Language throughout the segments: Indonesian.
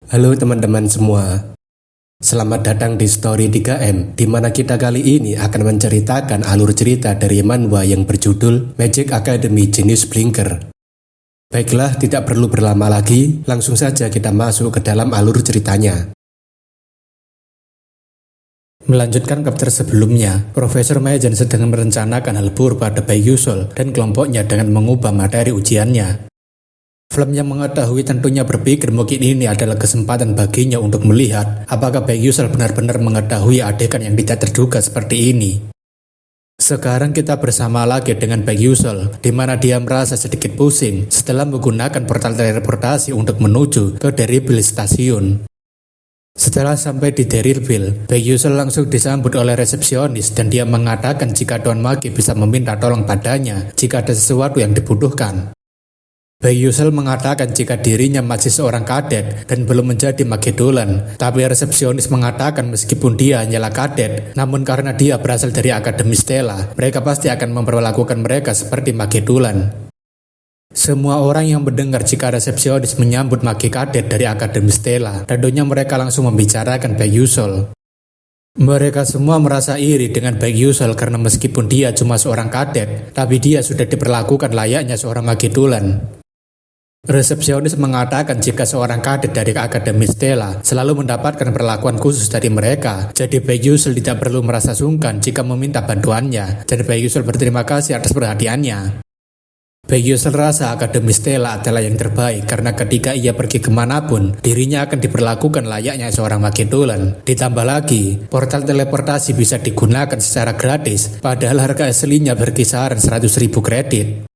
Halo teman-teman semua, selamat datang di Story 3M, di mana kita kali ini akan menceritakan alur cerita dari manhwa yang berjudul Magic Academy Genius Blinker. Baiklah, tidak perlu berlama lagi, langsung saja kita masuk ke dalam alur ceritanya. Melanjutkan chapter sebelumnya, Profesor Majan sedang merencanakan hal buruk pada Baek-Yusul dan kelompoknya dengan mengubah materi ujiannya. Flem yang mengetahui tentunya berpikir mungkin ini adalah kesempatan baginya untuk melihat apakah Baek-Yusul benar-benar mengetahui adegan yang tidak terduga seperti ini. Sekarang kita bersama lagi dengan Baek-Yusul, di mana dia merasa sedikit pusing setelah menggunakan portal teleportasi untuk menuju ke Derryville Station. Setelah sampai di Derryville, Baek-Yusul langsung disambut oleh resepsionis dan dia mengatakan jika Tuan Magi bisa meminta tolong padanya jika ada sesuatu yang dibutuhkan. Baek-Yusul mengatakan jika dirinya masih seorang kadet dan belum menjadi Magedolan, tapi resepsionis mengatakan meskipun dia hanyalah kadet, namun karena dia berasal dari Akademi Stella, mereka pasti akan memperlakukan mereka seperti Magedolan. Semua orang yang mendengar jika resepsionis menyambut magi kadet dari Akademi Stella, tentunya mereka langsung membicarakan Baek-Yusul. Mereka semua merasa iri dengan Baek-Yusul karena meskipun dia cuma seorang kadet, tapi dia sudah diperlakukan layaknya seorang Magedolan. Resepsionis mengatakan jika seorang kadet dari Akademi Stella selalu mendapatkan perlakuan khusus dari mereka, jadi Baek-Yusul tidak perlu merasa sungkan jika meminta bantuannya, dan Baek-Yusul berterima kasih atas perhatiannya. Baek-Yusul rasa Akademi Stella adalah yang terbaik karena ketika ia pergi kemanapun, dirinya akan diperlakukan layaknya seorang Magedolan. Ditambah lagi, portal teleportasi bisa digunakan secara gratis, padahal harga aslinya berkisaran 100.000 kredit.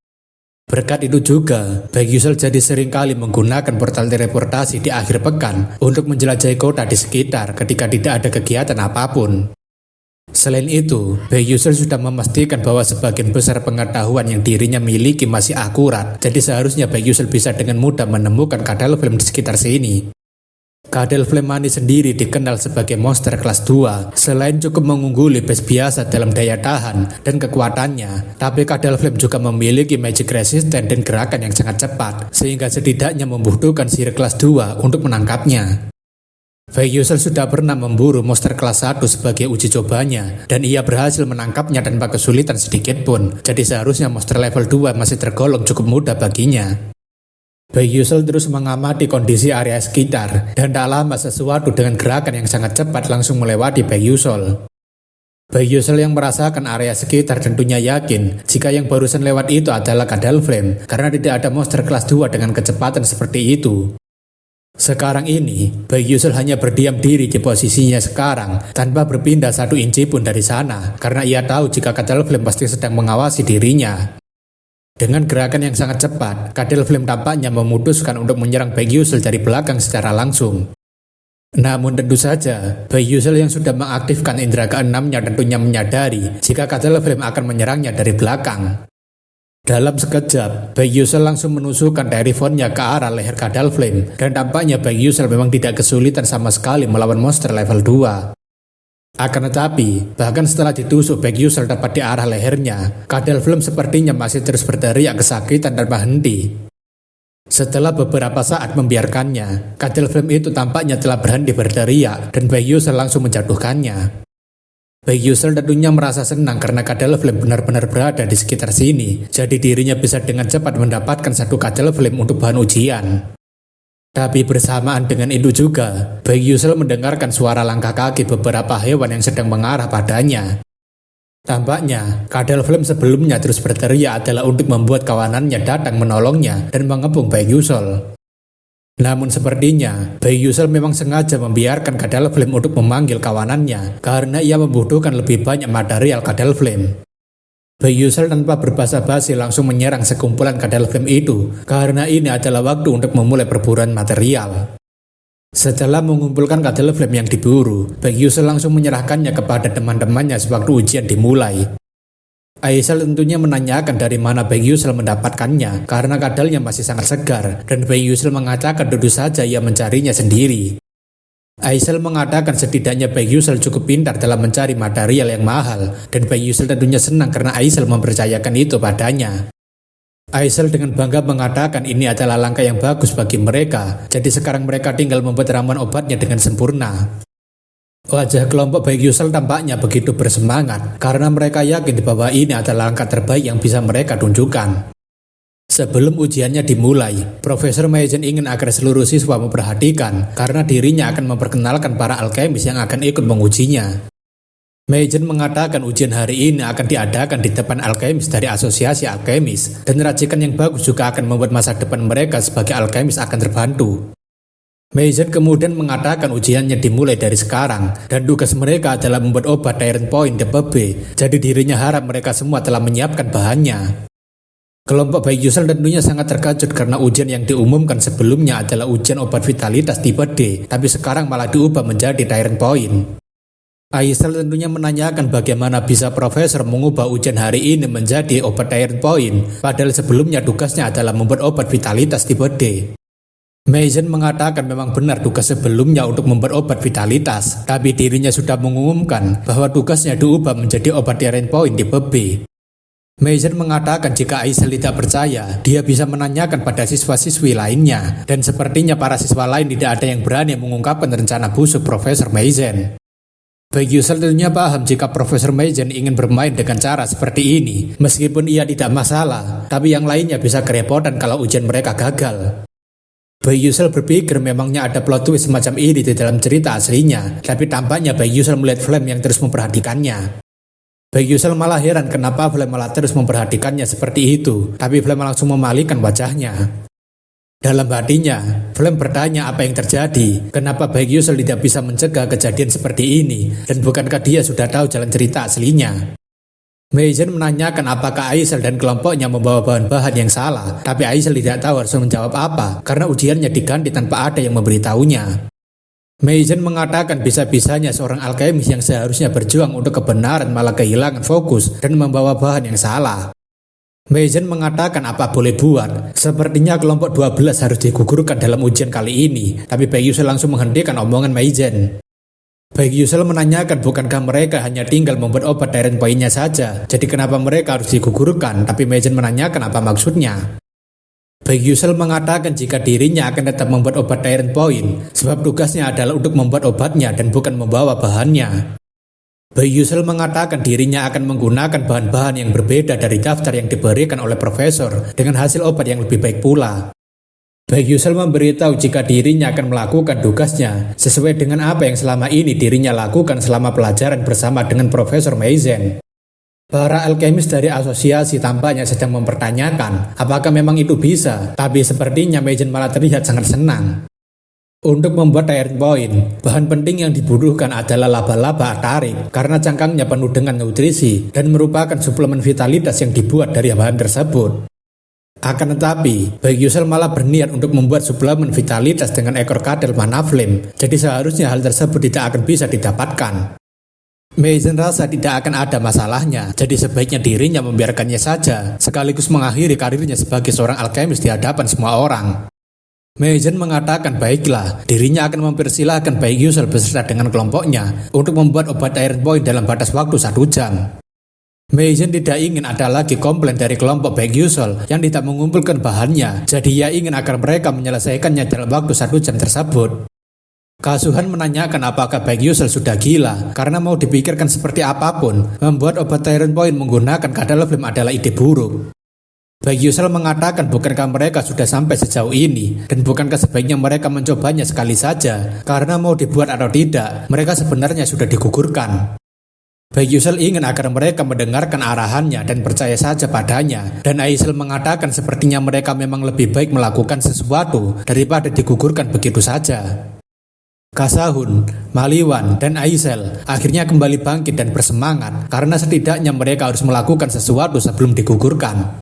Berkat itu juga, Baek-Yusul jadi sering kali menggunakan portal teleportasi di akhir pekan untuk menjelajahi kota di sekitar ketika tidak ada kegiatan apapun. Selain itu, Baek-Yusul sudah memastikan bahwa sebagian besar pengetahuan yang dirinya miliki masih akurat, jadi seharusnya Baek-Yusul bisa dengan mudah menemukan kadal flame di sekitar sini. Kadal Flame Money sendiri dikenal sebagai monster kelas 2. Selain cukup mengungguli base biasa dalam daya tahan dan kekuatannya, tapi Kadal Flame juga memiliki magic resistant dan gerakan yang sangat cepat, sehingga setidaknya membutuhkan sihir kelas 2 untuk menangkapnya. Baek-Yusul sudah pernah memburu monster kelas 1 sebagai uji cobanya, dan ia berhasil menangkapnya tanpa kesulitan sedikit pun, jadi seharusnya monster level 2 masih tergolong cukup mudah baginya. Baek-Yusul terus mengamati kondisi area sekitar, dan tak lama sesuatu dengan gerakan yang sangat cepat langsung melewati Baek-Yusul. Baek-Yusul yang merasakan area sekitar tentunya yakin jika yang barusan lewat itu adalah Kadal Flame, karena tidak ada monster kelas 2 dengan kecepatan seperti itu. Sekarang ini, Baek-Yusul hanya berdiam diri di posisinya sekarang, tanpa berpindah 1 inci pun dari sana, karena ia tahu jika Kadal Flame pasti sedang mengawasi dirinya. Dengan gerakan yang sangat cepat, Kadal Flame tampaknya memutuskan untuk menyerang Baek-Yusul dari belakang secara langsung. Namun tentu saja, Baek-Yusul yang sudah mengaktifkan indera keenamnya tentunya menyadari jika Kadal Flame akan menyerangnya dari belakang. Dalam sekejap, Baek-Yusul langsung menusukkan teleponnya ke arah leher Kadal Flame, dan tampaknya Baek-Yusul memang tidak kesulitan sama sekali melawan monster level 2. Akan tetapi, bahkan setelah ditusuk Baek-Yusul tepat di arah lehernya, Kadal Flame sepertinya masih terus berteriak kesakitan tanpa henti. Setelah beberapa saat membiarkannya, Kadal Flame itu tampaknya telah berhenti berteriak dan Baek-Yusul langsung menjatuhkannya. Baek-Yusul tentunya merasa senang karena Kadal Flame benar-benar berada di sekitar sini, jadi dirinya bisa dengan cepat mendapatkan 1 Kadal Flame untuk bahan ujian. Tapi bersamaan dengan itu juga, Baek-Yusul mendengarkan suara langkah kaki beberapa hewan yang sedang mengarah padanya. Tampaknya, Kadal Flame sebelumnya terus berteriak adalah untuk membuat kawanannya datang menolongnya dan mengepung Baek-Yusul. Namun sepertinya, Baek-Yusul memang sengaja membiarkan Kadal Flame untuk memanggil kawanannya karena ia membutuhkan lebih banyak material Kadal Flame. Baek-Yusul tanpa berbasa-basi langsung menyerang sekumpulan Kadal Flame itu, karena ini adalah waktu untuk memulai perburuan material. Setelah mengumpulkan Kadal Flame yang diburu, Baek-Yusul langsung menyerahkannya kepada teman-temannya sewaktu ujian dimulai. Aisal tentunya menanyakan dari mana Baek-Yusul mendapatkannya, karena kadalnya masih sangat segar, dan Baek-Yusul mengatakan tentu saja ia mencarinya sendiri. Aisal mengatakan setidaknya Baek-Yusul cukup pintar dalam mencari material yang mahal, dan Baek-Yusul tentunya senang karena Aisal mempercayakan itu padanya. Aisel dengan bangga mengatakan ini adalah langkah yang bagus bagi mereka, jadi sekarang mereka tinggal membuat ramuan obatnya dengan sempurna. Wajah kelompok baik Yusel tampaknya begitu bersemangat, karena mereka yakin bahwa ini adalah langkah terbaik yang bisa mereka tunjukkan. Sebelum ujiannya dimulai, Profesor Meijen ingin agar seluruh siswa memperhatikan, karena dirinya akan memperkenalkan para alkemis yang akan ikut mengujinya. Meijen mengatakan ujian hari ini akan diadakan di depan alkemis dari asosiasi alkemis, dan racikan yang bagus juga akan membuat masa depan mereka sebagai alkemis akan terbantu. Meijen kemudian mengatakan ujiannya dimulai dari sekarang, dan tugas mereka adalah membuat obat Tyrant Point DPB, jadi dirinya harap mereka semua telah menyiapkan bahannya. Kelompok baik Yusel tentunya sangat terkejut karena ujian yang diumumkan sebelumnya adalah ujian obat vitalitas tipe D, tapi sekarang malah diubah menjadi Tyrant Point. Aisel tentunya menanyakan bagaimana bisa profesor mengubah ujian hari ini menjadi obat Tyrant Point, padahal sebelumnya tugasnya adalah membuat obat vitalitas tipe D. Meijen mengatakan memang benar tugas sebelumnya untuk membuat obat vitalitas, tapi dirinya sudah mengumumkan bahwa tugasnya diubah menjadi obat Tyrant Point tipe B. Meijen mengatakan jika Aisel tidak percaya, dia bisa menanyakan pada siswa-siswi lainnya, dan sepertinya para siswa lain tidak ada yang berani mengungkapkan rencana busuk Profesor Meijen. Baik Yusel tentunya paham jika Profesor Meijen ingin bermain dengan cara seperti ini, meskipun ia tidak masalah, tapi yang lainnya bisa kerepotan kalau ujian mereka gagal. Baik Yusel berpikir memangnya ada plot twist semacam ini di dalam cerita aslinya, tapi tampaknya Baik Yusel melihat Flame yang terus memperhatikannya. Baik Yusel malah heran kenapa Flame malah terus memperhatikannya seperti itu, tapi Flame langsung memalingkan wajahnya. Dalam hatinya, Flame bertanya apa yang terjadi, kenapa baik Yusel tidak bisa mencegah kejadian seperti ini, dan bukankah dia sudah tahu jalan cerita aslinya. Meijen menanyakan apakah Aisel dan kelompoknya membawa bahan-bahan yang salah, tapi Aisel tidak tahu harus menjawab apa, karena ujiannya diganti tanpa ada yang memberitahunya. Meijen mengatakan bisa-bisanya seorang alkemis yang seharusnya berjuang untuk kebenaran malah kehilangan fokus dan membawa bahan yang salah. Meijen mengatakan apa boleh buat, sepertinya kelompok 12 harus digugurkan dalam ujian kali ini, tapi Baik Yusel langsung menghentikan omongan Meijen. Baik Yusel menanyakan bukankah mereka hanya tinggal membuat obat Tyrant Point-nya saja, jadi kenapa mereka harus digugurkan, tapi Meijen menanyakan apa maksudnya. Baik Yusel mengatakan jika dirinya akan tetap membuat obat Tyrant Point, sebab tugasnya adalah untuk membuat obatnya dan bukan membawa bahannya. Baik Yusel mengatakan dirinya akan menggunakan bahan-bahan yang berbeda dari daftar yang diberikan oleh profesor dengan hasil obat yang lebih baik pula. Baik Yusel memberitahu jika dirinya akan melakukan tugasnya sesuai dengan apa yang selama ini dirinya lakukan selama pelajaran bersama dengan Profesor Meijen. Para alkemis dari asosiasi tampaknya sedang mempertanyakan apakah memang itu bisa, tapi sepertinya Meijen malah terlihat sangat senang. Untuk membuat Tyrant Point, bahan penting yang dibutuhkan adalah laba-laba atarik karena cangkangnya penuh dengan nutrisi dan merupakan suplemen vitalitas yang dibuat dari bahan tersebut. Akan tetapi, Baik Yusel malah berniat untuk membuat suplemen vitalitas dengan ekor kadal mana Flame, jadi seharusnya hal tersebut tidak akan bisa didapatkan. Meijen rasa tidak akan ada masalahnya, jadi sebaiknya dirinya membiarkannya saja, sekaligus mengakhiri karirnya sebagai seorang alkemis di hadapan semua orang. Meijen mengatakan baiklah, dirinya akan mempersilahkan Baik Yusel beserta dengan kelompoknya untuk membuat obat Tyrant Point dalam batas waktu 1 jam. Meijen tidak ingin ada lagi komplain dari kelompok Baik Yusel yang tidak mengumpulkan bahannya, jadi ia ingin agar mereka menyelesaikannya dalam waktu 1 jam tersebut. Kasuhan menanyakan apakah Baik Yusel sudah gila, karena mau dipikirkan seperti apapun, membuat obat Tyrant Point menggunakan kadal Flame adalah ide buruk. Baik Yusel mengatakan bukankah mereka sudah sampai sejauh ini, dan bukankah sebaiknya mereka mencobanya sekali saja, karena mau dibuat atau tidak, mereka sebenarnya sudah digugurkan. Baik Yusel ingin agar mereka mendengarkan arahannya dan percaya saja padanya, dan Aisel mengatakan sepertinya mereka memang lebih baik melakukan sesuatu daripada digugurkan begitu saja. Kasahun, Maliwan, dan Aisel akhirnya kembali bangkit dan bersemangat, karena setidaknya mereka harus melakukan sesuatu sebelum digugurkan.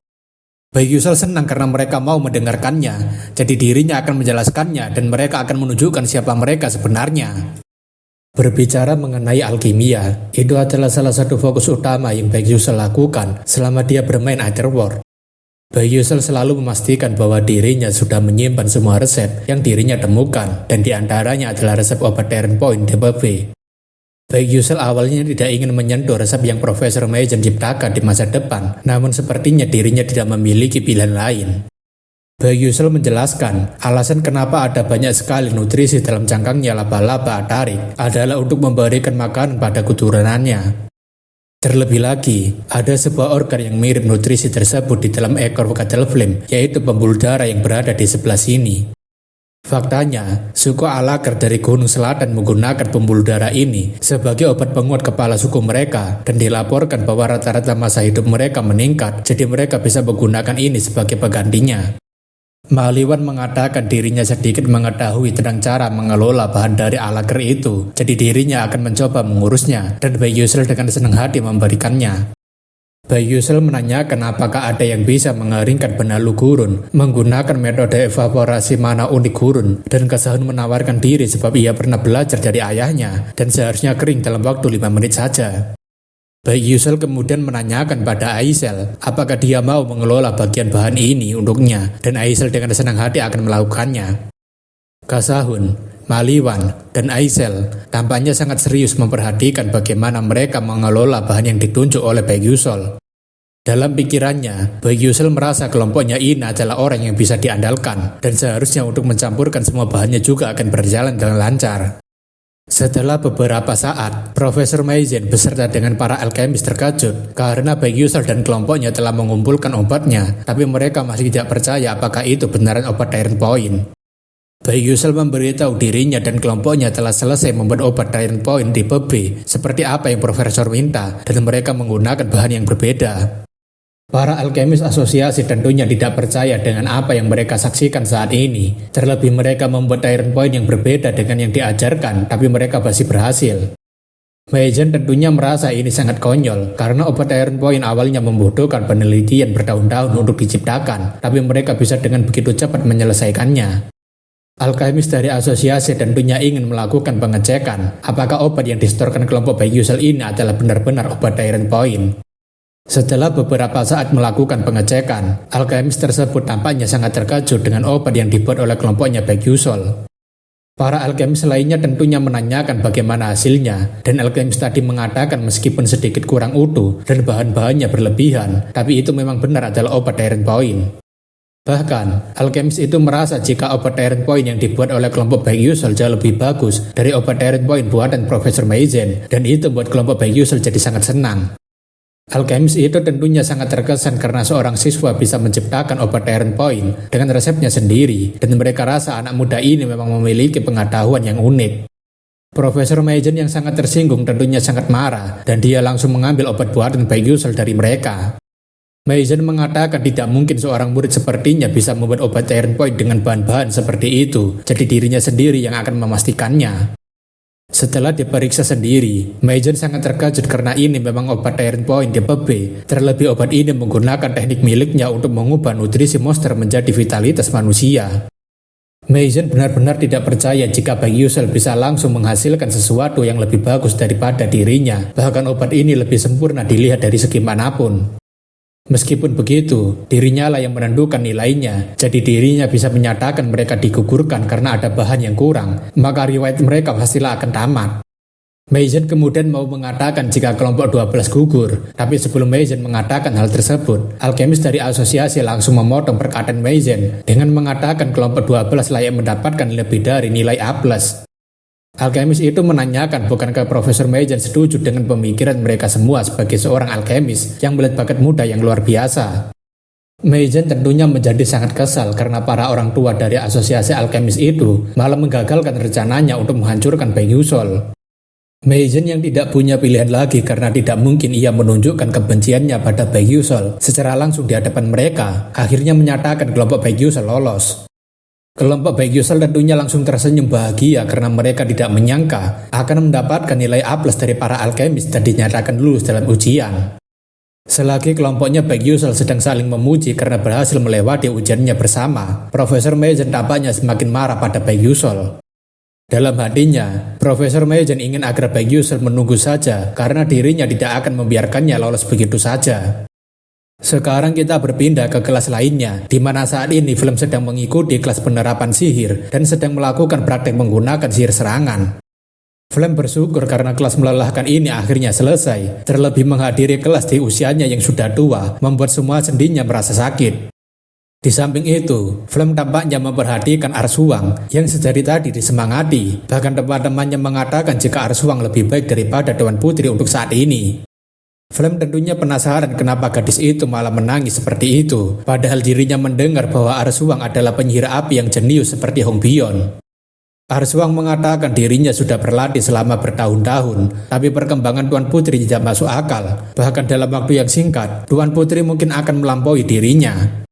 Baik Yusel senang karena mereka mau mendengarkannya, jadi dirinya akan menjelaskannya dan mereka akan menunjukkan siapa mereka sebenarnya. Berbicara mengenai alkimia, itu adalah salah satu fokus utama yang Baik Yusel lakukan selama dia bermain Etherward. Baik Yusel selalu memastikan bahwa dirinya sudah menyimpan semua resep yang dirinya temukan, dan diantaranya adalah resep obat Tyrant Point DPB. Baik Yusel awalnya tidak ingin menyentuh resep yang Profesor Mason ciptakan di masa depan, namun sepertinya dirinya tidak memiliki pilihan lain. Baik Yusel menjelaskan, alasan kenapa ada banyak sekali nutrisi dalam cangkangnya laba-laba Atarik adalah untuk memberikan makanan pada keturunannya. Terlebih lagi, ada sebuah organ yang mirip nutrisi tersebut di dalam ekor Cuttlefish, yaitu pembuluh darah yang berada di sebelah sini. Faktanya, suku Alaker dari Gunung Selatan menggunakan pembuluh darah ini sebagai obat penguat kepala suku mereka dan dilaporkan bahwa rata-rata masa hidup mereka meningkat, jadi mereka bisa menggunakan ini sebagai penggantinya. Maliwan mengatakan dirinya sedikit mengetahui tentang cara mengelola bahan dari Alaker itu, jadi dirinya akan mencoba mengurusnya dan Bayi Yusel dengan senang hati memberikannya. Bayi Yusel menanyakan apakah ada yang bisa mengeringkan benalu gurun menggunakan metode evaporasi mana unik gurun, dan Kasahun menawarkan diri sebab ia pernah belajar dari ayahnya dan seharusnya kering dalam waktu 5 menit saja. Bayi Yusel kemudian menanyakan pada Aisel apakah dia mau mengelola bagian bahan ini untuknya, dan Aisel dengan senang hati akan melakukannya. Kasahun, Maliwan, dan Aisel tampaknya sangat serius memperhatikan bagaimana mereka mengelola bahan yang ditunjuk oleh Bayi Yusel. Dalam pikirannya, Bayi Yusel merasa kelompoknya ini adalah orang yang bisa diandalkan dan seharusnya untuk mencampurkan semua bahannya juga akan berjalan dengan lancar. Setelah beberapa saat, Profesor Mason beserta dengan para alkemis terkejut karena Bayi Yusel dan kelompoknya telah mengumpulkan obatnya, tapi mereka masih tidak percaya apakah itu benaran obat Tyrant Point. Bayi Yusel memberitahu dirinya dan kelompoknya telah selesai membuat obat Tyrant Point di pub B, seperti apa yang Profesor minta, dan mereka menggunakan bahan yang berbeda. Para alkemis asosiasi tentunya tidak percaya dengan apa yang mereka saksikan saat ini. Terlebih mereka membuat Tyrant Point yang berbeda dengan yang diajarkan, tapi mereka masih berhasil. Mason tentunya merasa ini sangat konyol, karena obat Tyrant Point awalnya membutuhkan penelitian bertahun-tahun untuk diciptakan, tapi mereka bisa dengan begitu cepat menyelesaikannya. Alkemis dari asosiasi tentunya ingin melakukan pengecekan apakah obat yang disetorkan kelompok Bayi Yusel ini adalah benar-benar obat Tyrant Point. Setelah beberapa saat melakukan pengecekan, alkemis tersebut tampaknya sangat terkejut dengan obat yang dibuat oleh kelompoknya Bayi Yusel. Para alkemis lainnya tentunya menanyakan bagaimana hasilnya, dan alkemis tadi mengatakan meskipun sedikit kurang utuh dan bahan-bahannya berlebihan, tapi itu memang benar adalah obat Tyrant Point. Bahkan, alkemis itu merasa jika obat Tyrant Point yang dibuat oleh kelompok Bayi Yusel jauh lebih bagus dari obat Tyrant Point buatan Profesor Mason, dan itu membuat kelompok Bayi Yusel jadi sangat senang. Alkemis itu tentunya sangat terkesan karena seorang siswa bisa menciptakan obat Tyrant Point dengan resepnya sendiri, dan mereka rasa anak muda ini memang memiliki pengetahuan yang unik. Profesor Mason yang sangat tersinggung tentunya sangat marah, dan dia langsung mengambil obat buatan Bayi Yusel dari mereka. Mason mengatakan tidak mungkin seorang murid sepertinya bisa membuat obat Tyrant Point dengan bahan-bahan seperti itu, jadi dirinya sendiri yang akan memastikannya. Setelah diperiksa sendiri, Mason sangat terkejut karena ini memang obat Tyrant Point di pub B. Terlebih obat ini menggunakan teknik miliknya untuk mengubah nutrisi monster menjadi vitalitas manusia. Mason benar-benar tidak percaya jika Bayi Yusel bisa langsung menghasilkan sesuatu yang lebih bagus daripada dirinya. Bahkan obat ini lebih sempurna dilihat dari segi manapun. Meskipun begitu, dirinya lah yang menentukan nilainya, jadi dirinya bisa menyatakan mereka digugurkan karena ada bahan yang kurang, maka riwayat mereka pastilah akan tamat. Mason kemudian mau mengatakan jika kelompok 12 gugur, tapi sebelum Mason mengatakan hal tersebut, alkemis dari asosiasi langsung memotong perkataan Mason dengan mengatakan kelompok 12 layak mendapatkan lebih dari nilai A+. Alkemis itu menanyakan bukankah Profesor Mason setuju dengan pemikiran mereka semua sebagai seorang alkemis yang melihat bakat muda yang luar biasa. Mason tentunya menjadi sangat kesal karena para orang tua dari asosiasi alkemis itu malah menggagalkan rencananya untuk menghancurkan Bayi Yusel. Mason yang tidak punya pilihan lagi karena tidak mungkin ia menunjukkan kebenciannya pada Bayi Yusel secara langsung di hadapan mereka, akhirnya menyatakan kelompok Bayi Yusel lolos. Kelompok Bayi Yusel tentunya langsung tersenyum bahagia karena mereka tidak menyangka akan mendapatkan nilai A+ dari para alkemis dan dinyatakan lulus dalam ujian. Selagi kelompoknya Bayi Yusel sedang saling memuji karena berhasil melewati ujiannya bersama, Profesor Mason tampaknya semakin marah pada Bayi Yusel. Dalam hatinya, Profesor Mason ingin agar Bayi Yusel menunggu saja karena dirinya tidak akan membiarkannya lolos begitu saja. Sekarang kita berpindah ke kelas lainnya, di mana saat ini film sedang mengikuti kelas penerapan sihir dan sedang melakukan praktek menggunakan sihir serangan. Flem bersyukur karena kelas melelahkan ini akhirnya selesai. Terlebih menghadiri kelas di usianya yang sudah tua membuat semua sendinya merasa sakit. Di samping itu, Flem tampaknya memperhatikan Arsuwang yang sejari tadi disemangati. Bahkan teman-temannya mengatakan jika Arsuwang lebih baik daripada Tuan Putri untuk saat ini. Flem tentunya penasaran kenapa gadis itu malah menangis seperti itu. Padahal dirinya mendengar bahwa Arsuwang adalah penyihir api yang jenius seperti Hong Bion. Arsuwang mengatakan dirinya sudah berlatih selama bertahun-tahun, tapi perkembangan Tuan Putri tidak masuk akal. Bahkan dalam waktu yang singkat, Tuan Putri mungkin akan melampaui dirinya.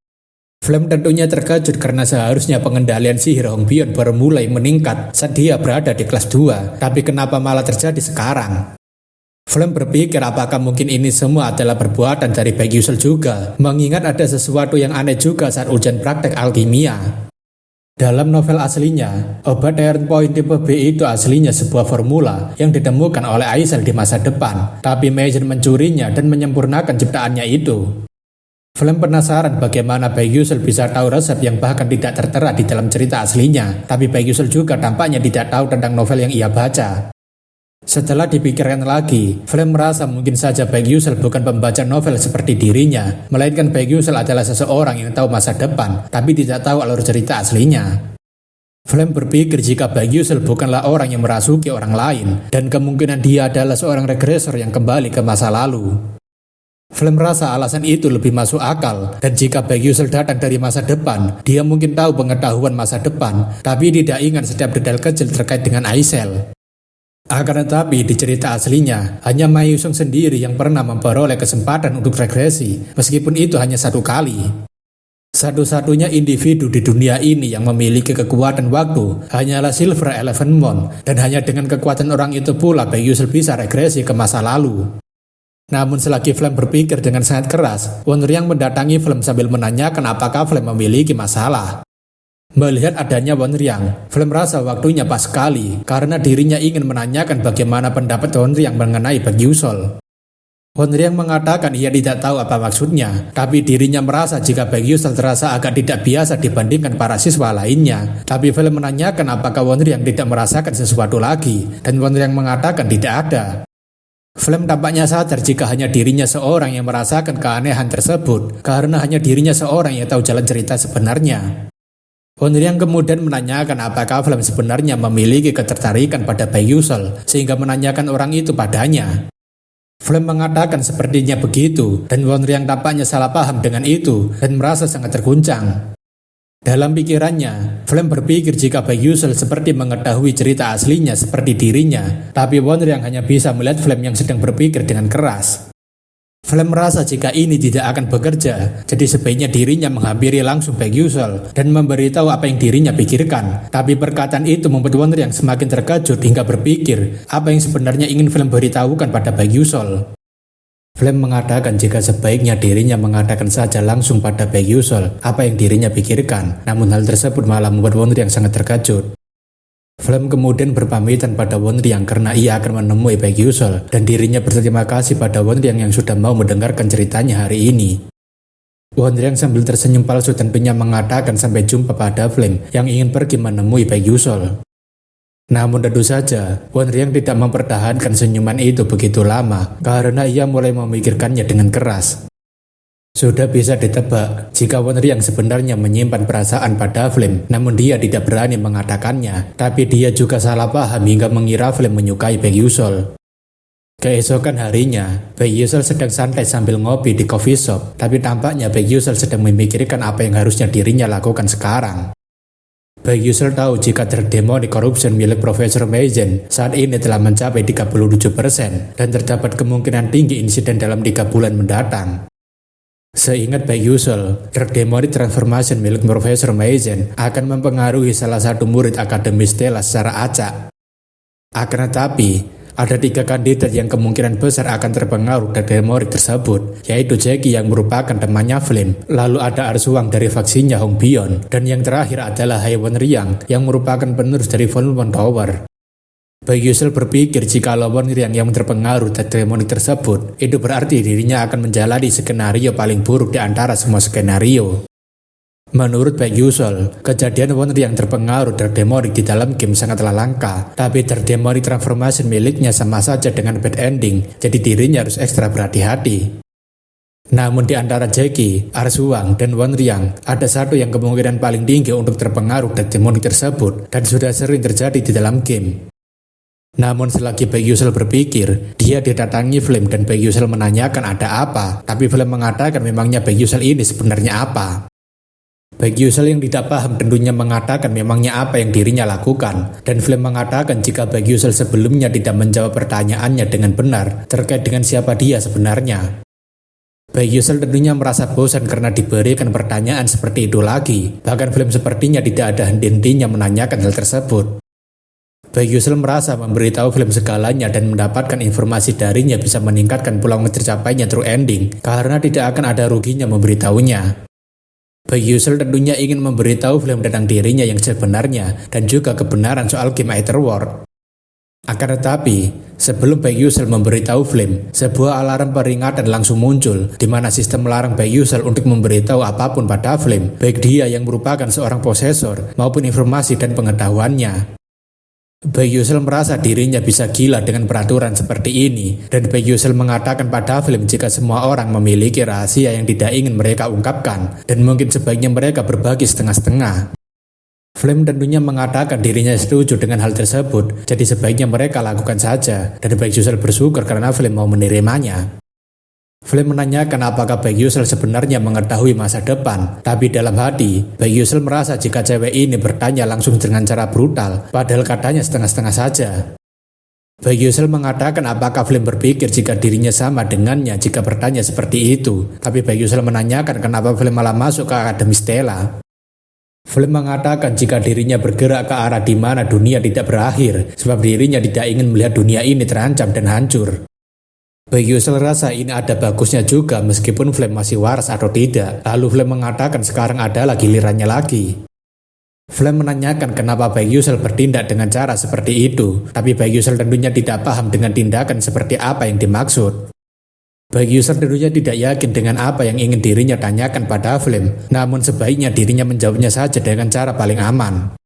Flem tentunya terkejut karena seharusnya pengendalian sihir Hong Bion baru mulai meningkat saat dia berada di kelas 2, tapi kenapa malah terjadi sekarang? Flem berpikir apakah mungkin ini semua adalah perbuatan dari Baek Yusul juga, mengingat ada sesuatu yang aneh juga saat ujian praktek alkimia. Dalam novel aslinya, obat Iron Point tipe B itu aslinya sebuah formula yang ditemukan oleh Aisel di masa depan, tapi Mason mencurinya dan menyempurnakan ciptaannya itu. Flem penasaran bagaimana Baek Yusul bisa tahu resep yang bahkan tidak tertera di dalam cerita aslinya, tapi Baek Yusul juga tampaknya tidak tahu tentang novel yang ia baca. Setelah dipikirkan lagi, Flem merasa mungkin saja Baek Yusul bukan pembaca novel seperti dirinya, melainkan Baek Yusul adalah seseorang yang tahu masa depan, tapi tidak tahu alur cerita aslinya. Flem berpikir jika Baek Yusul bukanlah orang yang merasuki orang lain, dan kemungkinan dia adalah seorang regresor yang kembali ke masa lalu. Flem merasa alasan itu lebih masuk akal, dan jika Baek Yusul datang dari masa depan, dia mungkin tahu pengetahuan masa depan, tapi tidak ingat setiap detail kecil terkait dengan Aisel. Akan tetapi di cerita aslinya, hanya Ma Yusung sendiri yang pernah memperoleh kesempatan untuk regresi, meskipun itu hanya satu kali. Satu-satunya individu di dunia ini yang memiliki kekuatan waktu hanyalah Silver Eleven Moon, dan hanya dengan kekuatan orang itu pula Baek Yusul bisa regresi ke masa lalu. Namun selagi Flem berpikir dengan sangat keras, Wonryang mendatangi Flem sambil menanyakan apakah Flem memiliki masalah. Melihat adanya Wonryang, Flem merasa waktunya pas sekali karena dirinya ingin menanyakan bagaimana pendapat Wonryang mengenai Baek Yusul. Wonryang mengatakan ia tidak tahu apa maksudnya, tapi dirinya merasa jika Baek Yusul terasa agak tidak biasa dibandingkan para siswa lainnya. Tapi Flem menanyakan apakah Wonryang tidak merasakan sesuatu lagi, dan Wonryang mengatakan tidak ada. Flem tampaknya sadar jika hanya dirinya seorang yang merasakan keanehan tersebut, karena hanya dirinya seorang yang tahu jalan cerita sebenarnya. Wonryang kemudian menanyakan apakah Flem sebenarnya memiliki ketertarikan pada Baek Yusul, sehingga menanyakan orang itu padanya. Flem mengatakan sepertinya begitu, dan Wonryang tampaknya salah paham dengan itu, dan merasa sangat terguncang. Dalam pikirannya, Flem berpikir jika Baek Yusul seperti mengetahui cerita aslinya seperti dirinya, tapi Wonryang hanya bisa melihat Flem yang sedang berpikir dengan keras. Flem merasa jika ini tidak akan bekerja, jadi sebaiknya dirinya menghampiri langsung Baek Yusul dan memberitahu apa yang dirinya pikirkan. Tapi perkataan itu membuat Wonryang semakin terkejut hingga berpikir apa yang sebenarnya ingin Flem beritahukan pada Baek Yusul. Flem mengatakan jika sebaiknya dirinya mengatakan saja langsung pada Baek Yusul apa yang dirinya pikirkan, namun hal tersebut malah membuat Wonryang sangat terkejut. Flem kemudian berpamitan pada Wonryang karena ia akan menemui Baek Yusul, dan dirinya berterima kasih pada Wonryang yang sudah mau mendengarkan ceritanya hari ini. Wonryang sambil tersenyum palsu tentunya mengatakan sampai jumpa pada Flem yang ingin pergi menemui Baek Yusul. Namun tentu saja, Wonryang tidak mempertahankan senyuman itu begitu lama karena ia mulai memikirkannya dengan keras. Sudah bisa ditebak jika Wonryang sebenarnya menyimpan perasaan pada Flem, namun dia tidak berani mengatakannya, tapi dia juga salah paham hingga mengira Flem menyukai Baek Yusul. Keesokan harinya, Baek Yusul sedang santai sambil ngopi di coffee shop, tapi tampaknya Baek Yusul sedang memikirkan apa yang harusnya dirinya lakukan sekarang. Baek Yusul tahu jika Dark Demonic Corruption milik Profesor Mason saat ini telah mencapai 37% dan terdapat kemungkinan tinggi insiden dalam 3 bulan mendatang. Seingat Baek Yusul, Dark Demonic Transformation milik Profesor Mason akan mempengaruhi salah satu murid Akademi Stella secara acak. Akan tetapi, ada 3 kandidat yang kemungkinan besar akan terpengaruh Dark Demonic tersebut, yaitu Jackie yang merupakan temannya Flem, lalu ada Arsuwang dari faksinya Hong Bion, dan yang terakhir adalah Hai Wonryang yang merupakan penerus dari Von Won Tower. Baek Yusul berpikir jika Wonryang yang terpengaruh Dark Demonic tersebut, itu berarti dirinya akan menjalani skenario paling buruk di antara semua skenario. Menurut Baek Yusol, kejadian Wonri yang terpengaruh Dark Demonic di dalam game sangatlah langka, tapi Dark Demonic transformation miliknya sama saja dengan bad ending, jadi dirinya harus ekstra berhati-hati. Namun di antara Jackie, Arsuang, dan Wonriang, ada satu yang kemungkinan paling tinggi untuk terpengaruh Dark Demonic tersebut dan sudah sering terjadi di dalam game. Namun selagi Baek Yusol berpikir, dia didatangi Flame dan Baek Yusol menanyakan ada apa, tapi Flame mengatakan memangnya Baek Yusol ini sebenarnya apa. Baek Yusol yang tidak paham tentunya mengatakan memangnya apa yang dirinya lakukan, dan Flame mengatakan jika Baek Yusol sebelumnya tidak menjawab pertanyaannya dengan benar terkait dengan siapa dia sebenarnya. Baek Yusol tentunya merasa bosan karena diberikan pertanyaan seperti itu lagi, bahkan Flame sepertinya tidak ada henti-hentinya menanyakan hal tersebut. Baek Yusol merasa memberitahu Flame segalanya dan mendapatkan informasi darinya bisa meningkatkan peluang tercapainya true ending, karena tidak akan ada ruginya memberitahunya. Baek Yusol tentunya ingin memberitahu Flame tentang dirinya yang sebenarnya dan juga kebenaran soal game Aetherward. Akan tetapi, sebelum Baek Yusol memberitahu Flame, sebuah alarm peringatan langsung muncul, di mana sistem melarang Baek Yusol untuk memberitahu apapun pada Flame, baik dia yang merupakan seorang posesor maupun informasi dan pengetahuannya. Baek Yusol merasa dirinya bisa gila dengan peraturan seperti ini, dan Baek Yusol mengatakan pada Flame jika semua orang memiliki rahasia yang tidak ingin mereka ungkapkan, dan mungkin sebaiknya mereka berbagi setengah-setengah. Flame tentunya mengatakan dirinya setuju dengan hal tersebut, jadi sebaiknya mereka lakukan saja, dan Baek Yusol bersyukur karena Flame mau menerimanya. Flame menanyakan apakah Baek Yusol sebenarnya mengetahui masa depan, tapi dalam hati, Baek Yusol merasa jika cewek ini bertanya langsung dengan cara brutal, padahal katanya setengah-setengah saja. Baek Yusol mengatakan apakah Flame berpikir jika dirinya sama dengannya jika bertanya seperti itu, tapi Baek Yusol menanyakan kenapa Flame malah masuk ke Akademi Stella. Flame mengatakan jika dirinya bergerak ke arah di mana dunia tidak berakhir, sebab dirinya tidak ingin melihat dunia ini terancam dan hancur. Baek Yusol rasa ini ada bagusnya juga meskipun Flame masih waras atau tidak. Lalu Flame mengatakan sekarang adalah gilirannya lagi. Flame menanyakan kenapa Baek Yusol bertindak dengan cara seperti itu, tapi Baek Yusol tentunya tidak paham dengan tindakan seperti apa yang dimaksud. Baek Yusol tentunya tidak yakin dengan apa yang ingin dirinya tanyakan pada Flame, namun sebaiknya dirinya menjawabnya saja dengan cara paling aman.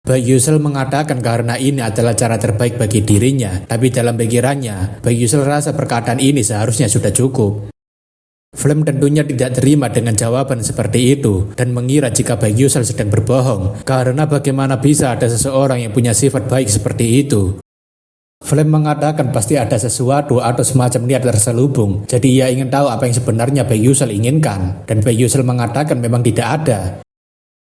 Baek Yusol mengatakan karena ini adalah cara terbaik bagi dirinya, tapi dalam pikirannya, Baek Yusol rasa perkataan ini seharusnya sudah cukup. Flame tentunya tidak terima dengan jawaban seperti itu, dan mengira jika Baek Yusol sedang berbohong, karena bagaimana bisa ada seseorang yang punya sifat baik seperti itu. Flame mengatakan pasti ada sesuatu atau semacam niat terselubung, jadi ia ingin tahu apa yang sebenarnya Baek Yusol inginkan, dan Baek Yusol mengatakan memang tidak ada.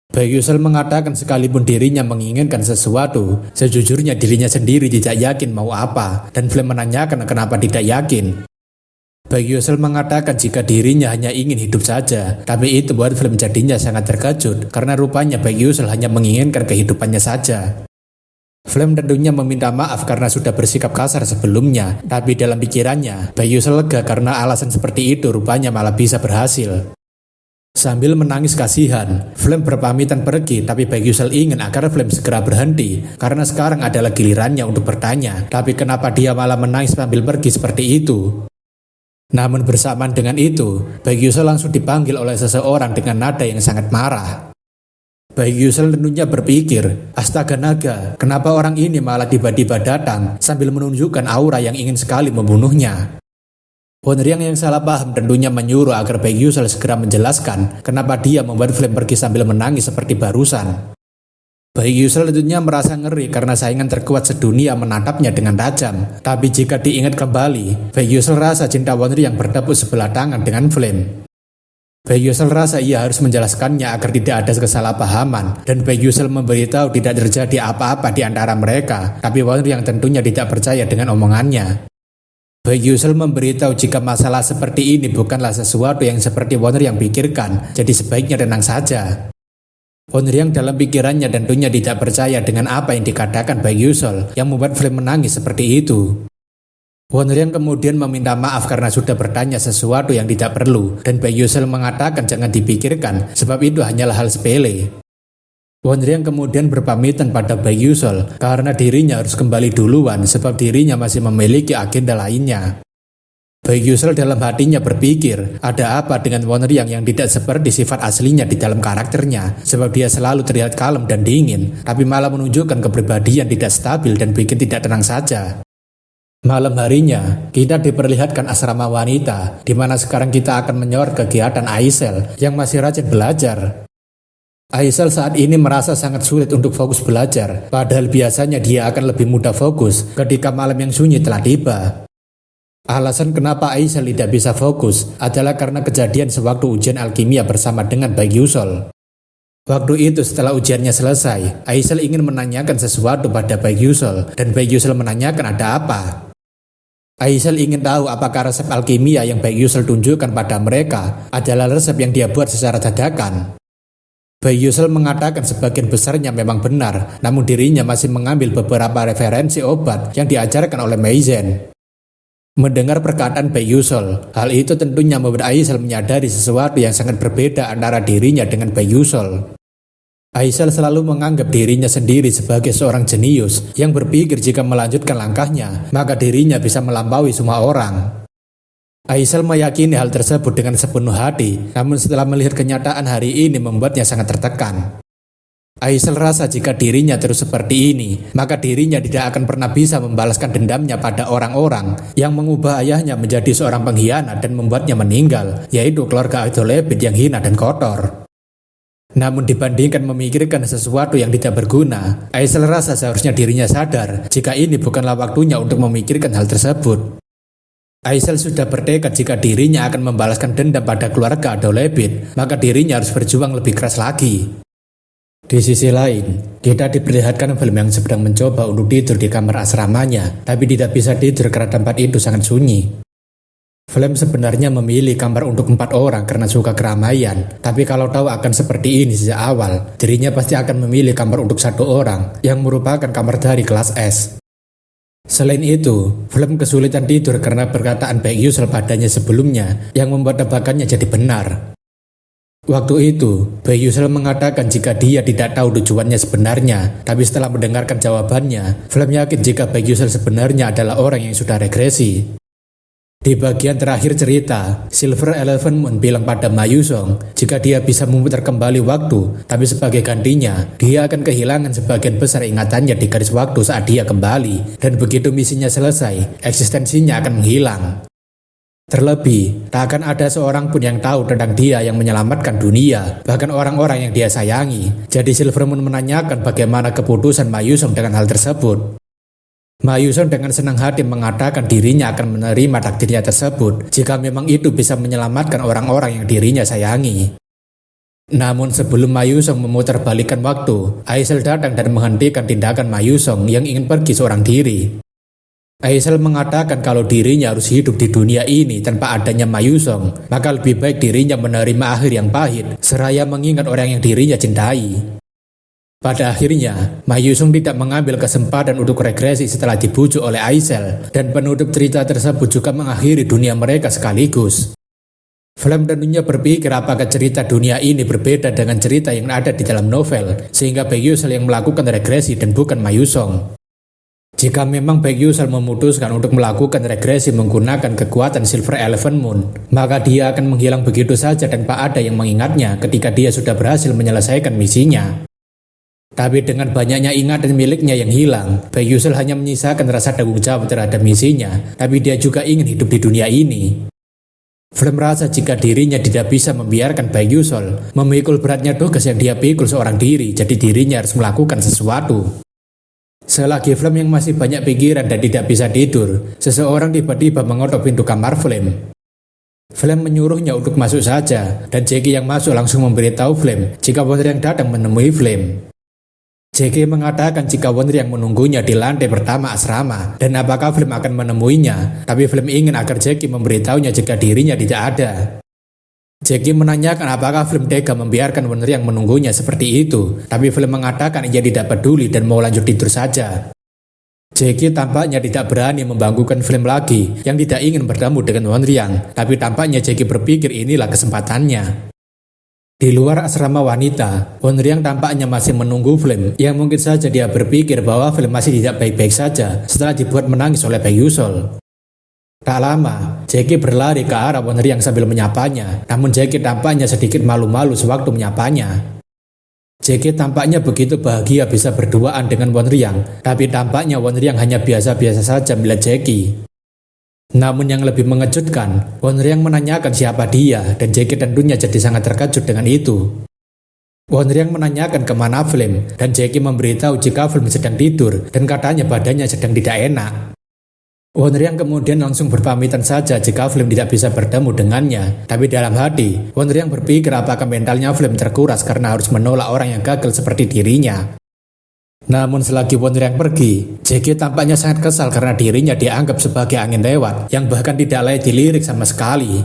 Baek Yusol mengatakan sekalipun dirinya menginginkan sesuatu, sejujurnya dirinya sendiri tidak yakin mau apa, dan Flame menanyakan kenapa tidak yakin. Baek Yusol mengatakan jika dirinya hanya ingin hidup saja, tapi itu buat Flame jadinya sangat terkejut, karena rupanya Baek Yusol hanya menginginkan kehidupannya saja. Flame tentunya meminta maaf karena sudah bersikap kasar sebelumnya, tapi dalam pikirannya, Baek Yusol lega karena alasan seperti itu rupanya malah bisa berhasil. Sambil menangis kasihan, Flame berpamitan pergi, tapi Baek Yusol ingin agar Flame segera berhenti, karena sekarang adalah gilirannya untuk bertanya, tapi kenapa dia malah menangis sambil pergi seperti itu? Namun bersamaan dengan itu, Baek Yusol langsung dipanggil oleh seseorang dengan nada yang sangat marah. Baek Yusol tentunya berpikir, astaga naga, kenapa orang ini malah tiba-tiba datang sambil menunjukkan aura yang ingin sekali membunuhnya? Wonriang yang salah paham tentunya menyuruh agar Baek Yusol segera menjelaskan kenapa dia membuat Flame pergi sambil menangis seperti barusan. Baek Yusol tentunya merasa ngeri karena saingan terkuat sedunia menatapnya dengan tajam. Tapi jika diingat kembali, Baek Yusol rasa cinta Wonriang bertepuk sebelah tangan dengan Flame. Baek Yusol rasa ia harus menjelaskannya agar tidak ada kesalahpahaman, dan Baek Yusol memberitahu tidak terjadi apa-apa di antara mereka, tapi Wonriang tentunya tidak percaya dengan omongannya. Baek Yusol memberitahu jika masalah seperti ini bukanlah sesuatu yang seperti Wonriang pikirkan, jadi sebaiknya tenang saja. Wonriang dalam pikirannya tentunya tidak percaya dengan apa yang dikatakan Baek Yusol yang membuat Flame menangis seperti itu. Wonriang kemudian meminta maaf karena sudah bertanya sesuatu yang tidak perlu, dan Baek Yusol mengatakan jangan dipikirkan sebab itu hanyalah hal sepele. Wonriang kemudian berpamitan pada Baek Yusol karena dirinya harus kembali duluan sebab dirinya masih memiliki agenda lainnya. Baek Yusul dalam hatinya berpikir, ada apa dengan Wonryang yang tidak seperti sifat aslinya di dalam karakternya, sebab dia selalu terlihat kalem dan dingin, tapi malah menunjukkan kepribadian tidak stabil dan bikin tidak tenang saja. Malam harinya, kita diperlihatkan asrama wanita, di mana sekarang kita akan menyorot kegiatan Aisel yang masih rajin belajar. Aisel saat ini merasa sangat sulit untuk fokus belajar, padahal biasanya dia akan lebih mudah fokus ketika malam yang sunyi telah tiba. Alasan kenapa Aisel tidak bisa fokus adalah karena kejadian sewaktu ujian alkimia bersama dengan Baek Yusul. Waktu itu setelah ujiannya selesai, Aisel ingin menanyakan sesuatu pada Baek Yusul dan Baek Yusul menanyakan ada apa. Aisel ingin tahu apakah resep alkimia yang Baek Yusul tunjukkan pada mereka adalah resep yang dia buat secara dadakan. Baek Yusul mengatakan sebagian besarnya memang benar, namun dirinya masih mengambil beberapa referensi obat yang diajarkan oleh Meizen. Mendengar perkataan Baek Yusul, hal itu tentunya membuat Aisel menyadari sesuatu yang sangat berbeda antara dirinya dengan Baek Yusul. Aisel selalu menganggap dirinya sendiri sebagai seorang jenius yang berpikir jika melanjutkan langkahnya, maka dirinya bisa melampaui semua orang. Aisel meyakini hal tersebut dengan sepenuh hati, namun setelah melihat kenyataan hari ini membuatnya sangat tertekan. Aisel rasa jika dirinya terus seperti ini, maka dirinya tidak akan pernah bisa membalaskan dendamnya pada orang-orang yang mengubah ayahnya menjadi seorang pengkhianat dan membuatnya meninggal, yaitu keluarga Adolebit yang hina dan kotor. Namun dibandingkan memikirkan sesuatu yang tidak berguna, Aisel rasa seharusnya dirinya sadar jika ini bukanlah waktunya untuk memikirkan hal tersebut. Aisel sudah bertekad jika dirinya akan membalaskan dendam pada keluarga Adolebit, maka dirinya harus berjuang lebih keras lagi. Di sisi lain, kita diperlihatkan film yang sedang mencoba untuk tidur di kamar asramanya, tapi tidak bisa tidur karena tempat itu sangat sunyi. Film sebenarnya memilih kamar untuk 4 orang karena suka keramaian, tapi kalau tahu akan seperti ini sejak awal, dirinya pasti akan memilih kamar untuk 1 orang, yang merupakan kamar dari kelas S. Selain itu, film kesulitan tidur karena perkataan Baek Yusul padanya sebelumnya, yang membuat tebakannya jadi benar. Waktu itu, Baek Yusul mengatakan jika dia tidak tahu tujuannya sebenarnya, tapi setelah mendengarkan jawabannya, film yakin jika Baek Yusul sebenarnya adalah orang yang sudah regresi. Di bagian terakhir cerita, Silver Eleven Moon bilang pada Ma Yusong jika dia bisa memutar kembali waktu, tapi sebagai gantinya, dia akan kehilangan sebagian besar ingatannya di garis waktu saat dia kembali, dan begitu misinya selesai, eksistensinya akan menghilang. Terlebih, tak akan ada seorang pun yang tahu tentang dia yang menyelamatkan dunia, bahkan orang-orang yang dia sayangi. Jadi Silver Moon menanyakan bagaimana keputusan Ma Yusong dengan hal tersebut. Ma Yusong dengan senang hati mengatakan dirinya akan menerima takdirnya tersebut jika memang itu bisa menyelamatkan orang-orang yang dirinya sayangi. Namun sebelum Ma Yusong memutarbalikkan waktu, Aisel datang dan menghentikan tindakan Ma Yusong yang ingin pergi seorang diri. Aisel mengatakan kalau dirinya harus hidup di dunia ini tanpa adanya Ma Yusong, maka lebih baik dirinya menerima akhir yang pahit, seraya mengingat orang yang dirinya cintai. Pada akhirnya, Ma Yusong tidak mengambil kesempatan untuk regresi setelah dibujuk oleh Aisel, dan penutup cerita tersebut juga mengakhiri dunia mereka sekaligus. Film tentunya berpikir apakah cerita dunia ini berbeda dengan cerita yang ada di dalam novel, sehingga Baek Yusul yang melakukan regresi dan bukan Ma Yusong. Jika memang Baek Yusul memutuskan untuk melakukan regresi menggunakan kekuatan Silver Eleven Moon, maka dia akan menghilang begitu saja tanpa ada yang mengingatnya ketika dia sudah berhasil menyelesaikan misinya. Tapi dengan banyaknya ingatan miliknya yang hilang, Baek Yusul hanya menyisakan rasa tanggung jawab terhadap misinya, tapi dia juga ingin hidup di dunia ini. Film merasa jika dirinya tidak bisa membiarkan Baek Yusul memikul beratnya tugas yang dia pikul seorang diri, jadi dirinya harus melakukan sesuatu. Selagi film yang masih banyak pikiran dan tidak bisa tidur, seseorang tiba-tiba mengetok pintu kamar Flame. Flame menyuruhnya untuk masuk saja, dan Jackie yang masuk langsung memberitahu Flame jika Wonder yang datang menemui Flame. Jackie mengatakan jika Wonder yang menunggunya di lantai pertama asrama, dan apakah Flame akan menemuinya, tapi Flame ingin agar Jackie memberitahunya jika dirinya tidak ada. Jackie menanyakan apakah Flame tega membiarkan Wonder yang menunggunya seperti itu, tapi Flame mengatakan ia tidak peduli dan mau lanjut tidur saja. Jackie tampaknya tidak berani membanggukan Flame lagi yang tidak ingin bertemu dengan Wonder yang, tapi tampaknya Jackie berpikir inilah kesempatannya. Di luar asrama wanita, Wonder yang tampaknya masih menunggu Flame, yang mungkin saja dia berpikir bahwa Flame masih tidak baik-baik saja setelah dibuat menangis oleh Baek Yusul. Tak lama, Jackie berlari ke arah Wonryang sambil menyapanya, namun Jackie tampaknya sedikit malu-malu sewaktu menyapanya. Jackie tampaknya begitu bahagia bisa berduaan dengan Wonryang, tapi tampaknya Wonryang hanya biasa-biasa saja melihat Jackie. Namun yang lebih mengejutkan, Wonryang menanyakan siapa dia, dan Jackie tentunya jadi sangat terkejut dengan itu. Wonryang menanyakan kemana Flame, dan Jackie memberitahu jika Flame sedang tidur, dan katanya badannya sedang tidak enak. Wonryang kemudian langsung berpamitan saja jika Flame tidak bisa bertemu dengannya. Tapi dalam hati, Wonryang berpikir apakah mentalnya Flame terkuras karena harus menolak orang yang gagal seperti dirinya. Namun selagi Wonryang pergi, Jackie tampaknya sangat kesal karena dirinya dianggap sebagai angin lewat yang bahkan tidak layak dilirik sama sekali.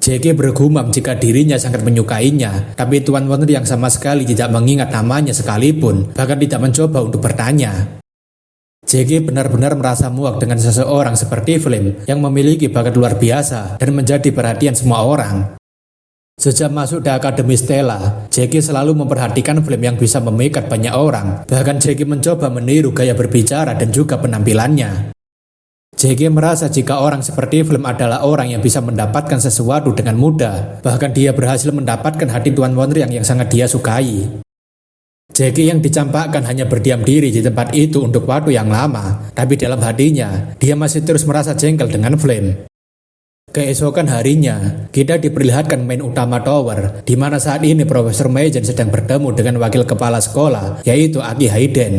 Jackie bergumam jika dirinya sangat menyukainya, tapi Tuan Wonryang sama sekali tidak mengingat namanya sekalipun, bahkan tidak mencoba untuk bertanya. Jackie benar-benar merasa muak dengan seseorang seperti Flame yang memiliki bakat luar biasa dan menjadi perhatian semua orang. Sejak masuk di Akademi Stella, Jackie selalu memperhatikan Flame yang bisa memikat banyak orang. Bahkan Jackie mencoba meniru gaya berbicara dan juga penampilannya. Jackie merasa jika orang seperti Flame adalah orang yang bisa mendapatkan sesuatu dengan mudah. Bahkan dia berhasil mendapatkan hati Tuan Wonryang yang sangat dia sukai. Jackie yang dicampakkan hanya berdiam diri di tempat itu untuk waktu yang lama, tapi dalam hatinya, dia masih terus merasa jengkel dengan Flame. Keesokan harinya, kita diperlihatkan main utama tower, di mana saat ini Profesor Mason sedang bertemu dengan wakil kepala sekolah, yaitu Aki Hayden.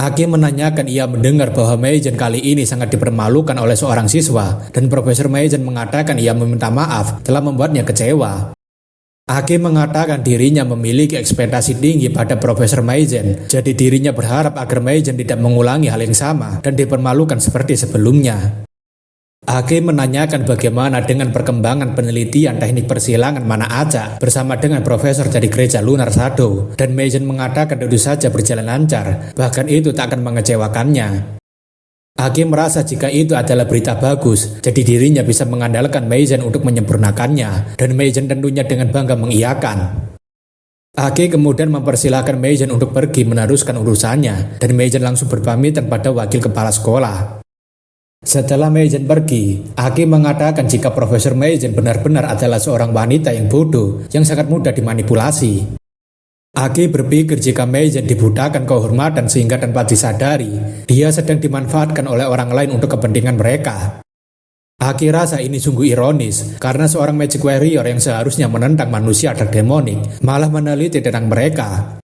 Aki menanyakan ia mendengar bahwa Mason kali ini sangat dipermalukan oleh seorang siswa, dan Profesor Mason mengatakan ia meminta maaf telah membuatnya kecewa. Aki mengatakan dirinya memiliki ekspektasi tinggi pada Profesor Mason, jadi dirinya berharap agar Mason tidak mengulangi hal yang sama dan dipermalukan seperti sebelumnya. Aki menanyakan bagaimana dengan perkembangan penelitian teknik persilangan mana acak bersama dengan profesor dari gereja Lunar Shadow, dan Mason mengatakan tentu saja berjalan lancar, bahkan itu tak akan mengecewakannya. Aki merasa jika itu adalah berita bagus, jadi dirinya bisa mengandalkan Mason untuk menyempurnakannya, dan Mason tentunya dengan bangga mengiyakan. Aki kemudian mempersilahkan Mason untuk pergi meneruskan urusannya, dan Mason langsung berpamitan pada wakil kepala sekolah. Setelah Mason pergi, Aki mengatakan jika Profesor Mason benar-benar adalah seorang wanita yang bodoh, yang sangat mudah dimanipulasi. Aki berpikir jika Mason dibutakan kehormatan sehingga tanpa disadari, dia sedang dimanfaatkan oleh orang lain untuk kepentingan mereka. Aki rasa ini sungguh ironis, karena seorang Magic Warrior yang seharusnya menentang manusia Dark Demonic, malah meneliti tentang mereka.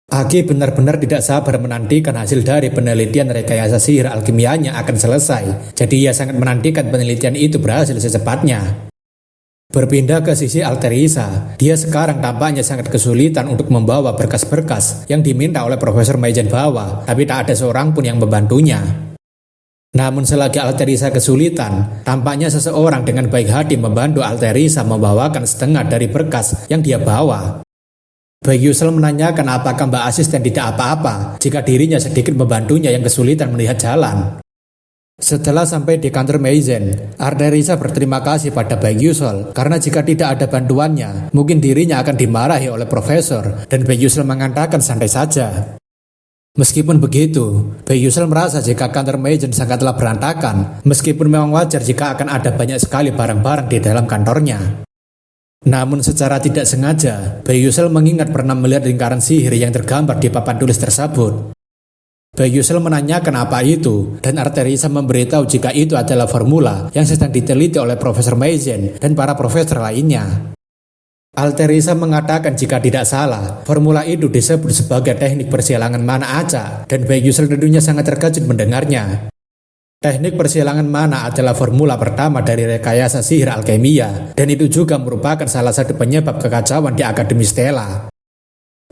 Aki benar-benar tidak sabar menantikan hasil dari penelitian rekayasa sihir alkimianya akan selesai, jadi ia sangat menantikan penelitian itu berhasil secepatnya. Berpindah ke sisi Alterisa, dia sekarang tampaknya sangat kesulitan untuk membawa berkas-berkas yang diminta oleh Profesor Mason bawa, tapi tak ada seorang pun yang membantunya. Namun selagi Alterisa kesulitan, tampaknya seseorang dengan baik hati membantu Alterisa membawakan setengah dari berkas yang dia bawa. Bayusel menanyakan apakah Mbak Asisten tidak apa-apa jika dirinya sedikit membantunya yang kesulitan melihat jalan. Setelah sampai di kantor Mason, Arterisa berterima kasih pada Bayusel karena jika tidak ada bantuannya, mungkin dirinya akan dimarahi oleh profesor, dan Bayusel mengatakan santai saja. Meskipun begitu, Bayusel merasa jika kantor Mason sangatlah berantakan, meskipun memang wajar jika akan ada banyak sekali barang-barang di dalam kantornya. Namun secara tidak sengaja, Bayusel mengingat pernah melihat lingkaran sihir yang tergambar di papan tulis tersebut. Bayusel menanyakan apa itu, dan Arterisa memberitahu jika itu adalah formula yang sedang diteliti oleh Profesor Mason dan para profesor lainnya. Arterisa mengatakan jika tidak salah, formula itu disebut sebagai teknik persilangan mana acak, dan Bayusel tentunya sangat terkejut mendengarnya. Teknik persilangan mana adalah formula pertama dari rekayasa sihir alkemia, dan itu juga merupakan salah satu penyebab kekacauan di Akademi Stella.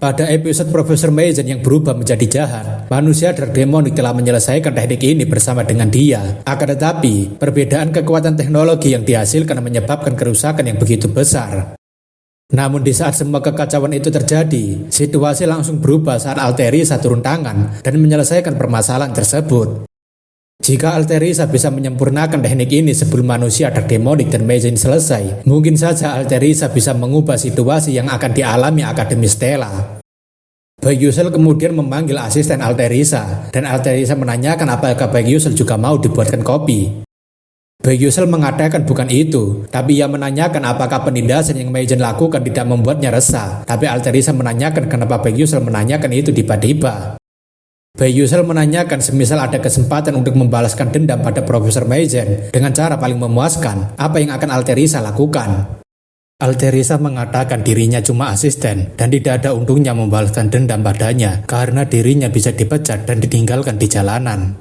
Pada episode Profesor Mason yang berubah menjadi jahat, manusia Dark Demonic telah menyelesaikan teknik ini bersama dengan dia. Akan tetapi, perbedaan kekuatan teknologi yang dihasilkan menyebabkan kerusakan yang begitu besar. Namun di saat semua kekacauan itu terjadi, situasi langsung berubah saat Arterisa turun tangan dan menyelesaikan permasalahan tersebut. Jika Arterisa bisa menyempurnakan teknik ini sebelum manusia Dark Demonic dan Mason selesai, mungkin saja Arterisa bisa mengubah situasi yang akan dialami Akademi Stella. Bayusel kemudian memanggil asisten Arterisa, dan Arterisa menanyakan apakah Bayusel juga mau dibuatkan kopi. Baek Yusel mengatakan bukan itu, tapi ia menanyakan apakah penindasan yang Mei Jen lakukan tidak membuatnya resah. Tapi Alterisa menanyakan kenapa Baek Yusel menanyakan itu tiba-tiba. Baek Yusel menanyakan semisal ada kesempatan untuk membalaskan dendam pada Profesor Mei Jen dengan cara paling memuaskan, apa yang akan Alterisa lakukan? Alterisa mengatakan dirinya cuma asisten dan tidak ada untungnya membalaskan dendam padanya karena dirinya bisa dipecat dan ditinggalkan di jalanan.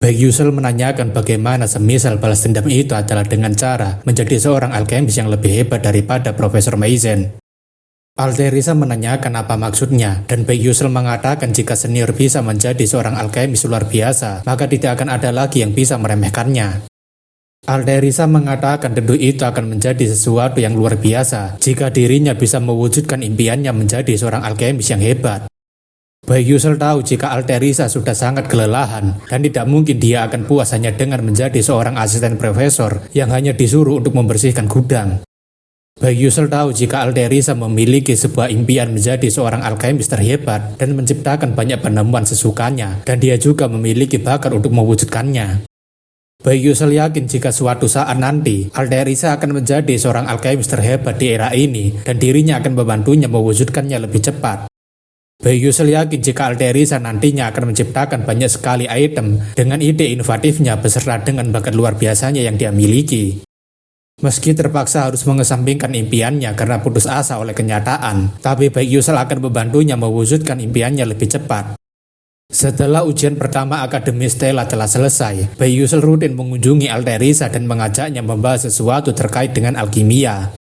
Baek Yusel menanyakan bagaimana semisal balas dendam itu adalah dengan cara menjadi seorang alkemis yang lebih hebat daripada Profesor Mei Jen. Alterisa menanyakan apa maksudnya, dan Baek Yusel mengatakan jika senior bisa menjadi seorang alkemis luar biasa, maka tidak akan ada lagi yang bisa meremehkannya. Alterisa mengatakan tentu itu akan menjadi sesuatu yang luar biasa jika dirinya bisa mewujudkan impiannya menjadi seorang alkemis yang hebat. Baek Yusel tahu jika Alterisa sudah sangat kelelahan dan tidak mungkin dia akan puas hanya dengan menjadi seorang asisten profesor yang hanya disuruh untuk membersihkan gudang. Baek Yusel tahu jika Alterisa memiliki sebuah impian menjadi seorang alkemis terhebat dan menciptakan banyak penemuan sesukanya, dan dia juga memiliki bakat untuk mewujudkannya. Baek Yusel yakin jika suatu saat nanti Alterisa akan menjadi seorang alkemis terhebat di era ini dan dirinya akan membantunya mewujudkannya lebih cepat. Baek Yusel yakin jika Alterisa nantinya akan menciptakan banyak sekali item dengan ide inovatifnya beserta dengan bakat luar biasanya yang dia miliki. Meski terpaksa harus mengesampingkan impiannya karena putus asa oleh kenyataan, tapi Baek Yusel akan membantunya mewujudkan impiannya lebih cepat. Setelah ujian pertama Akademi Stella telah selesai, Baek Yusel rutin mengunjungi Alterisa dan mengajaknya membahas sesuatu terkait dengan alkimia.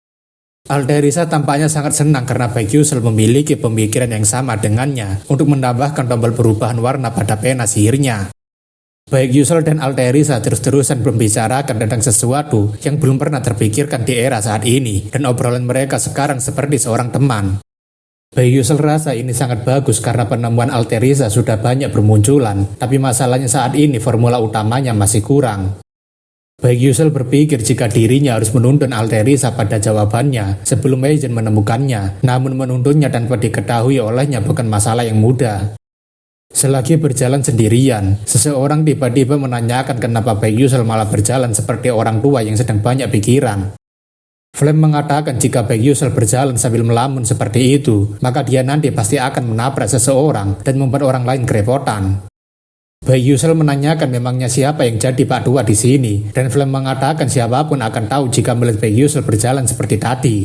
Alterisa tampaknya sangat senang karena Baek Yusel memiliki pemikiran yang sama dengannya untuk menambahkan tombol perubahan warna pada pena sihirnya. Baek Yusel dan Alterisa terus-terusan membicarakan tentang sesuatu yang belum pernah terpikirkan di era saat ini, dan obrolan mereka sekarang seperti seorang teman. Baek Yusel rasa ini sangat bagus karena penemuan Alterisa sudah banyak bermunculan, tapi masalahnya saat ini formula utamanya masih kurang. Baek Yusel berpikir jika dirinya harus menuntun Alterisa pada jawabannya sebelum Mei Jen menemukannya, namun menuntunnya tanpa diketahui olehnya bukan masalah yang mudah. Selagi berjalan sendirian, seseorang tiba-tiba menanyakan kenapa Baek Yusel malah berjalan seperti orang tua yang sedang banyak pikiran. Flem mengatakan jika Baek Yusel berjalan sambil melamun seperti itu, maka dia nanti pasti akan menabrak seseorang dan membuat orang lain kerepotan. Baek Yusel menanyakan memangnya siapa yang jadi Pak Tua di sini, dan Flem mengatakan siapapun akan tahu jika melihat Baek Yusel berjalan seperti tadi.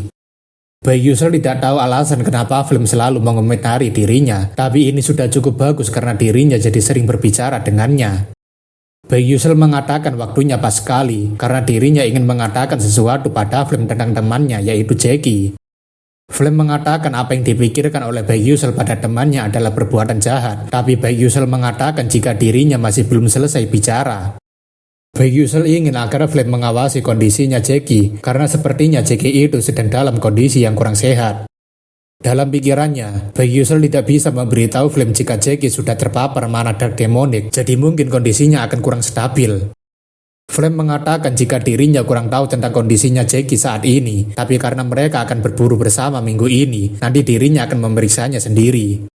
Baek Yusel tidak tahu alasan kenapa Flem selalu mengomentari dirinya, tapi ini sudah cukup bagus karena dirinya jadi sering berbicara dengannya. Baek Yusel mengatakan waktunya pas sekali karena dirinya ingin mengatakan sesuatu pada Flem tentang temannya yaitu Jackie. Flem mengatakan apa yang dipikirkan oleh Baek Yusel pada temannya adalah perbuatan jahat, tapi Baek Yusel mengatakan jika dirinya masih belum selesai bicara. Baek Yusel ingin agar Flem mengawasi kondisinya Jackie, karena sepertinya Jackie itu sedang dalam kondisi yang kurang sehat. Dalam pikirannya, Baek Yusel tidak bisa memberitahu Flem jika Jackie sudah terpapar mana dark demonic, jadi mungkin kondisinya akan kurang stabil. Flem mengatakan jika dirinya kurang tahu tentang kondisinya Jackie saat ini, tapi karena mereka akan berburu bersama minggu ini, nanti dirinya akan memeriksanya sendiri.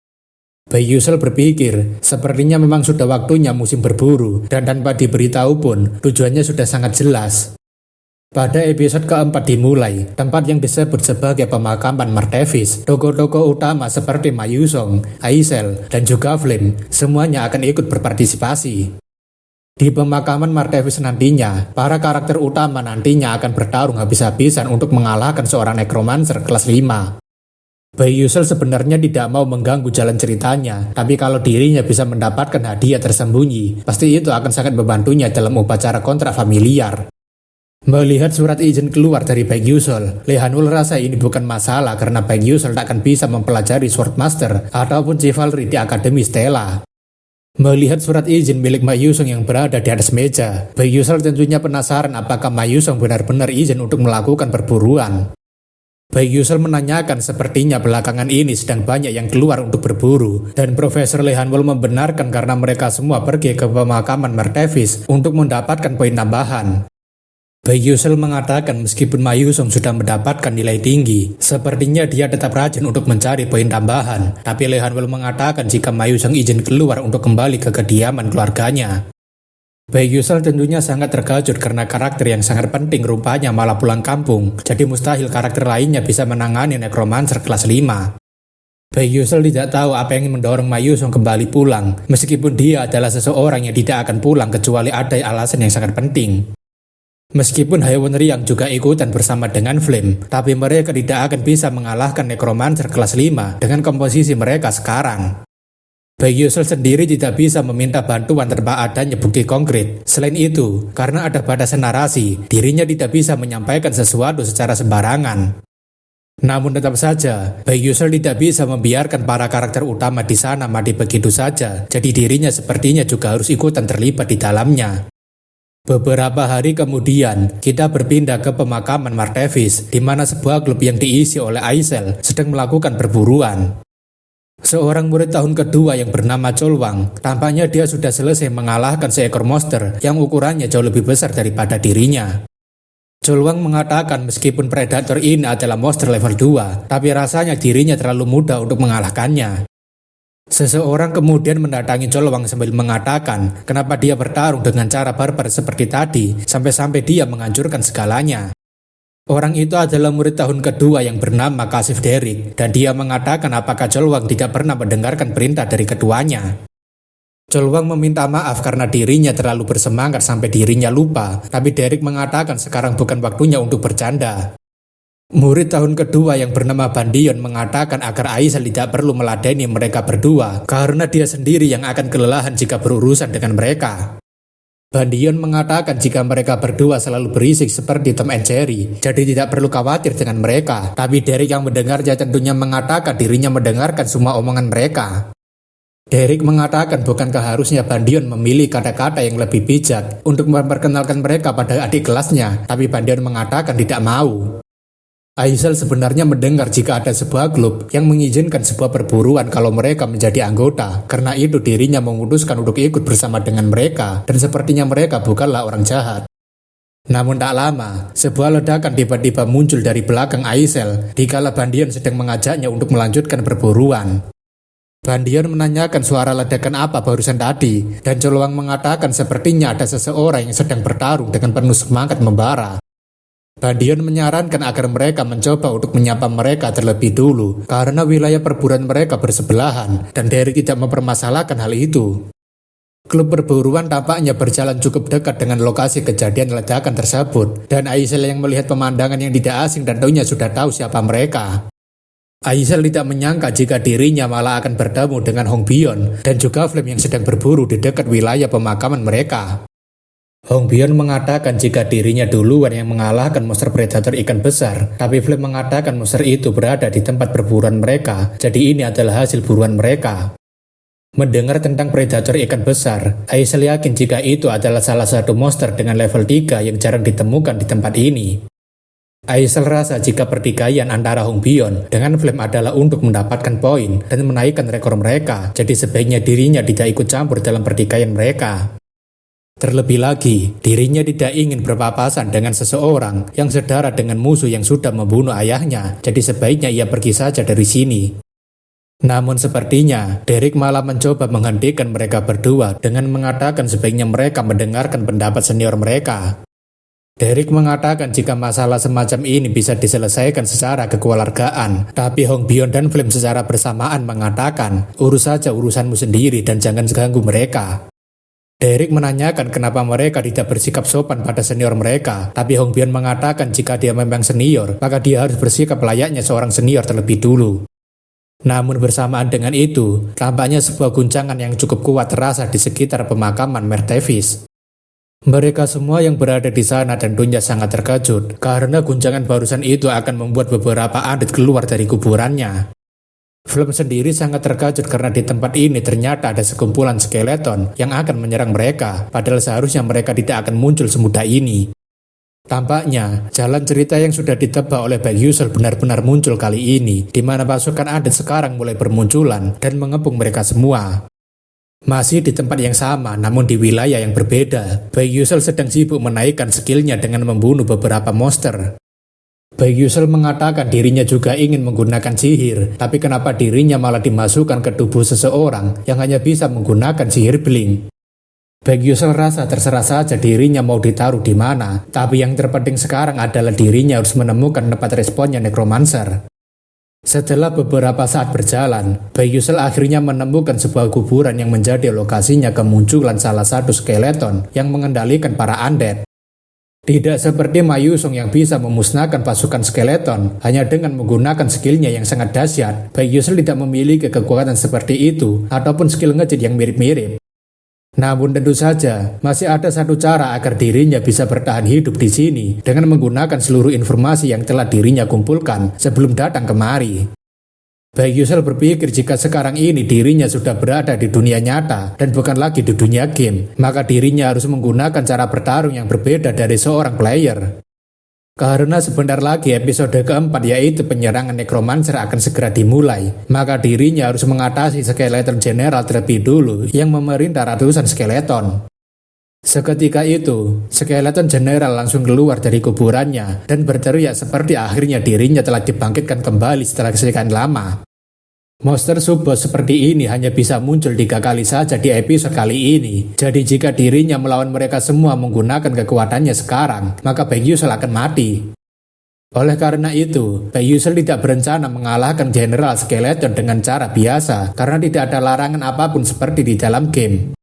Baek Yusel berpikir, sepertinya memang sudah waktunya musim berburu, dan tanpa diberitahu pun, tujuannya sudah sangat jelas. Pada episode keempat dimulai, tempat yang disebut sebagai pemakaman Martevis, tokoh-tokoh utama seperti Ma Yusong, Aisel, dan juga Flem, semuanya akan ikut berpartisipasi. Di pemakaman Martevis nantinya, para karakter utama nantinya akan bertarung habis-habisan untuk mengalahkan seorang necromancer kelas 5. Baek Yusel sebenarnya tidak mau mengganggu jalan ceritanya, tapi kalau dirinya bisa mendapatkan hadiah tersembunyi, pasti itu akan sangat membantunya dalam upacara kontrak familiar. Melihat surat izin keluar dari Baek Yusel, Lee Han-woo rasa ini bukan masalah karena Baek Yusel tak akan bisa mempelajari Swordmaster ataupun Chivalry di Akademi Stella. Melihat surat izin milik Ma Yusong yang berada di atas meja, Baek Yusel tentunya penasaran apakah Ma Yusong benar-benar izin untuk melakukan perburuan. Baek Yusel menanyakan sepertinya belakangan ini sedang banyak yang keluar untuk berburu, dan Profesor Lee Han-woo membenarkan karena mereka semua pergi ke pemakaman Martevis untuk mendapatkan poin tambahan. Baek Yusel mengatakan meskipun Ma Yusong sudah mendapatkan nilai tinggi, sepertinya dia tetap rajin untuk mencari poin tambahan, tapi Lee Han-woo mengatakan jika Ma Yusong izin keluar untuk kembali ke kediaman keluarganya. Baek Yusol tentunya sangat terkejut karena karakter yang sangat penting rupanya malah pulang kampung, jadi mustahil karakter lainnya bisa menangani nekromancer kelas 5. Baek Yusol tidak tahu apa yang mendorong Ma Yusong kembali pulang, meskipun dia adalah seseorang yang tidak akan pulang kecuali ada alasan yang sangat penting. Meskipun Haewon Ryang juga ikutan bersama dengan Flame, tapi mereka tidak akan bisa mengalahkan nekromancer kelas 5 dengan komposisi mereka sekarang. Baek Yusol sendiri tidak bisa meminta bantuan tanpa adanya bukti konkret. Selain itu, karena ada batasan narasi, dirinya tidak bisa menyampaikan sesuatu secara sembarangan. Namun tetap saja, Baek Yusol tidak bisa membiarkan para karakter utama di sana mati begitu saja, jadi dirinya sepertinya juga harus ikutan terlibat di dalamnya. Beberapa hari kemudian, kita berpindah ke pemakaman Martevis, di mana sebuah klub yang diisi olai Aisel sedang melakukan perburuan. Seorang murid tahun kedua yang bernama Cholwang, tampaknya dia sudah selesai mengalahkan seekor monster yang ukurannya jauh lebih besar daripada dirinya. Cholwang mengatakan meskipun predator ini adalah monster level 2, tapi rasanya dirinya terlalu mudah untuk mengalahkannya. Seseorang kemudian mendatangi Cholwang sambil mengatakan kenapa dia bertarung dengan cara barbar seperti tadi, sampai-sampai dia menghancurkan segalanya. Orang itu adalah murid tahun kedua yang bernama Kasif Derek, dan dia mengatakan apakah Cholwang tidak pernah mendengarkan perintah dari keduanya. Cholwang meminta maaf karena dirinya terlalu bersemangat sampai dirinya lupa, tapi Derek mengatakan sekarang bukan waktunya untuk bercanda. Murid tahun kedua yang bernama Bandion mengatakan agar Aisel tidak perlu meladeni mereka berdua, karena dia sendiri yang akan kelelahan jika berurusan dengan mereka. Bandion mengatakan jika mereka berdua selalu berisik seperti Tom and Jerry, jadi tidak perlu khawatir dengan mereka. Tapi Derek yang mendengarnya tentunya mengatakan dirinya mendengarkan semua omongan mereka. Derek mengatakan bukankah harusnya Bandion memilih kata-kata yang lebih bijak untuk memperkenalkan mereka pada adik kelasnya, tapi Bandion mengatakan tidak mau. Aisel sebenarnya mendengar jika ada sebuah klub yang mengizinkan sebuah perburuan kalau mereka menjadi anggota. Karena itu dirinya memutuskan untuk ikut bersama dengan mereka, dan sepertinya mereka bukanlah orang jahat. Namun tak lama, sebuah ledakan tiba-tiba muncul dari belakang Aisel dikala Bandion sedang mengajaknya untuk melanjutkan perburuan. Bandion menanyakan suara ledakan apa barusan tadi, dan Cholwang mengatakan sepertinya ada seseorang yang sedang bertarung dengan penuh semangat membara. Bandion menyarankan agar mereka mencoba untuk menyapa mereka terlebih dulu karena wilayah perburuan mereka bersebelahan, dan Derek tidak mempermasalahkan hal itu. Klub perburuan tampaknya berjalan cukup dekat dengan lokasi kejadian ledakan tersebut, dan Aisel yang melihat pemandangan yang tidak asing tentunya sudah tahu siapa mereka. Aisel tidak menyangka jika dirinya malah akan bertemu dengan Hong Bion dan juga Flame yang sedang berburu di dekat wilayah pemakaman mereka. Hong Bion mengatakan jika dirinya duluan yang mengalahkan monster predator ikan besar, tapi Flame mengatakan monster itu berada di tempat perburuan mereka, jadi ini adalah hasil buruan mereka. Mendengar tentang predator ikan besar, Aisel yakin jika itu adalah salah satu monster dengan level 3 yang jarang ditemukan di tempat ini. Aisel rasa jika pertikaian antara Hong Bion dengan Flame adalah untuk mendapatkan poin dan menaikkan rekor mereka, jadi sebaiknya dirinya tidak ikut campur dalam pertikaian mereka. Terlebih lagi, dirinya tidak ingin berpapasan dengan seseorang yang sedara dengan musuh yang sudah membunuh ayahnya, jadi sebaiknya ia pergi saja dari sini. Namun sepertinya, Derek malah mencoba menghentikan mereka berdua dengan mengatakan sebaiknya mereka mendengarkan pendapat senior mereka. Derek mengatakan jika masalah semacam ini bisa diselesaikan secara kekeluargaan, tapi Hong Bion dan Flame secara bersamaan mengatakan, urus saja urusanmu sendiri dan jangan ganggu mereka. Derek menanyakan kenapa mereka tidak bersikap sopan pada senior mereka, tapi Hong Bion mengatakan jika dia memang senior, maka dia harus bersikap layaknya seorang senior terlebih dulu. Namun bersamaan dengan itu, tampaknya sebuah guncangan yang cukup kuat terasa di sekitar pemakaman Martevis. Mereka semua yang berada di sana tentunya sangat terkejut, karena guncangan barusan itu akan membuat beberapa adit keluar dari kuburannya. Flame sendiri sangat terkejut karena di tempat ini ternyata ada sekumpulan skeleton yang akan menyerang mereka, padahal seharusnya mereka tidak akan muncul semudah ini. Tampaknya, jalan cerita yang sudah ditebak oleh Baek Yusol benar-benar muncul kali ini, di mana pasukan adat sekarang mulai bermunculan dan mengepung mereka semua. Masih di tempat yang sama, namun di wilayah yang berbeda, Baek Yusol sedang sibuk menaikkan skillnya dengan membunuh beberapa monster. Baek Yusol mengatakan dirinya juga ingin menggunakan sihir, tapi kenapa dirinya malah dimasukkan ke tubuh seseorang yang hanya bisa menggunakan sihir blink. Baik Yusel rasa terserah saja dirinya mau ditaruh di mana, tapi yang terpenting sekarang adalah dirinya harus menemukan tempat responnya Necromancer. Setelah beberapa saat berjalan, Baik Yusel akhirnya menemukan sebuah kuburan yang menjadi lokasinya kemunculan salah satu skeleton yang mengendalikan para undead. Tidak seperti Ma Yusong yang bisa memusnahkan pasukan skeleton hanya dengan menggunakan skillnya yang sangat dahsyat, Baik Yusel tidak memiliki kekuatan seperti itu ataupun skill nge-cheat yang mirip-mirip. Namun tentu saja, masih ada satu cara agar dirinya bisa bertahan hidup di sini dengan menggunakan seluruh informasi yang telah dirinya kumpulkan sebelum datang kemari. Baik Yusel berpikir jika sekarang ini dirinya sudah berada di dunia nyata dan bukan lagi di dunia game, maka dirinya harus menggunakan cara bertarung yang berbeda dari seorang player. Karena sebentar lagi episode keempat yaitu penyerangan Necromancer akan segera dimulai, maka dirinya harus mengatasi Skeleton General terlebih dulu yang memerintah ratusan skeleton. Seketika itu, Skeleton General langsung keluar dari kuburannya dan berteriak seperti akhirnya dirinya telah dibangkitkan kembali setelah sekian lama. Monster Subbos seperti ini hanya bisa muncul 3 kali saja di episode kali ini. Jadi jika dirinya melawan mereka semua menggunakan kekuatannya sekarang, maka Baek Yusel akan mati. Oleh karena itu, Baek Yusel tidak berencana mengalahkan General Skeleton dengan cara biasa karena tidak ada larangan apapun seperti di dalam game.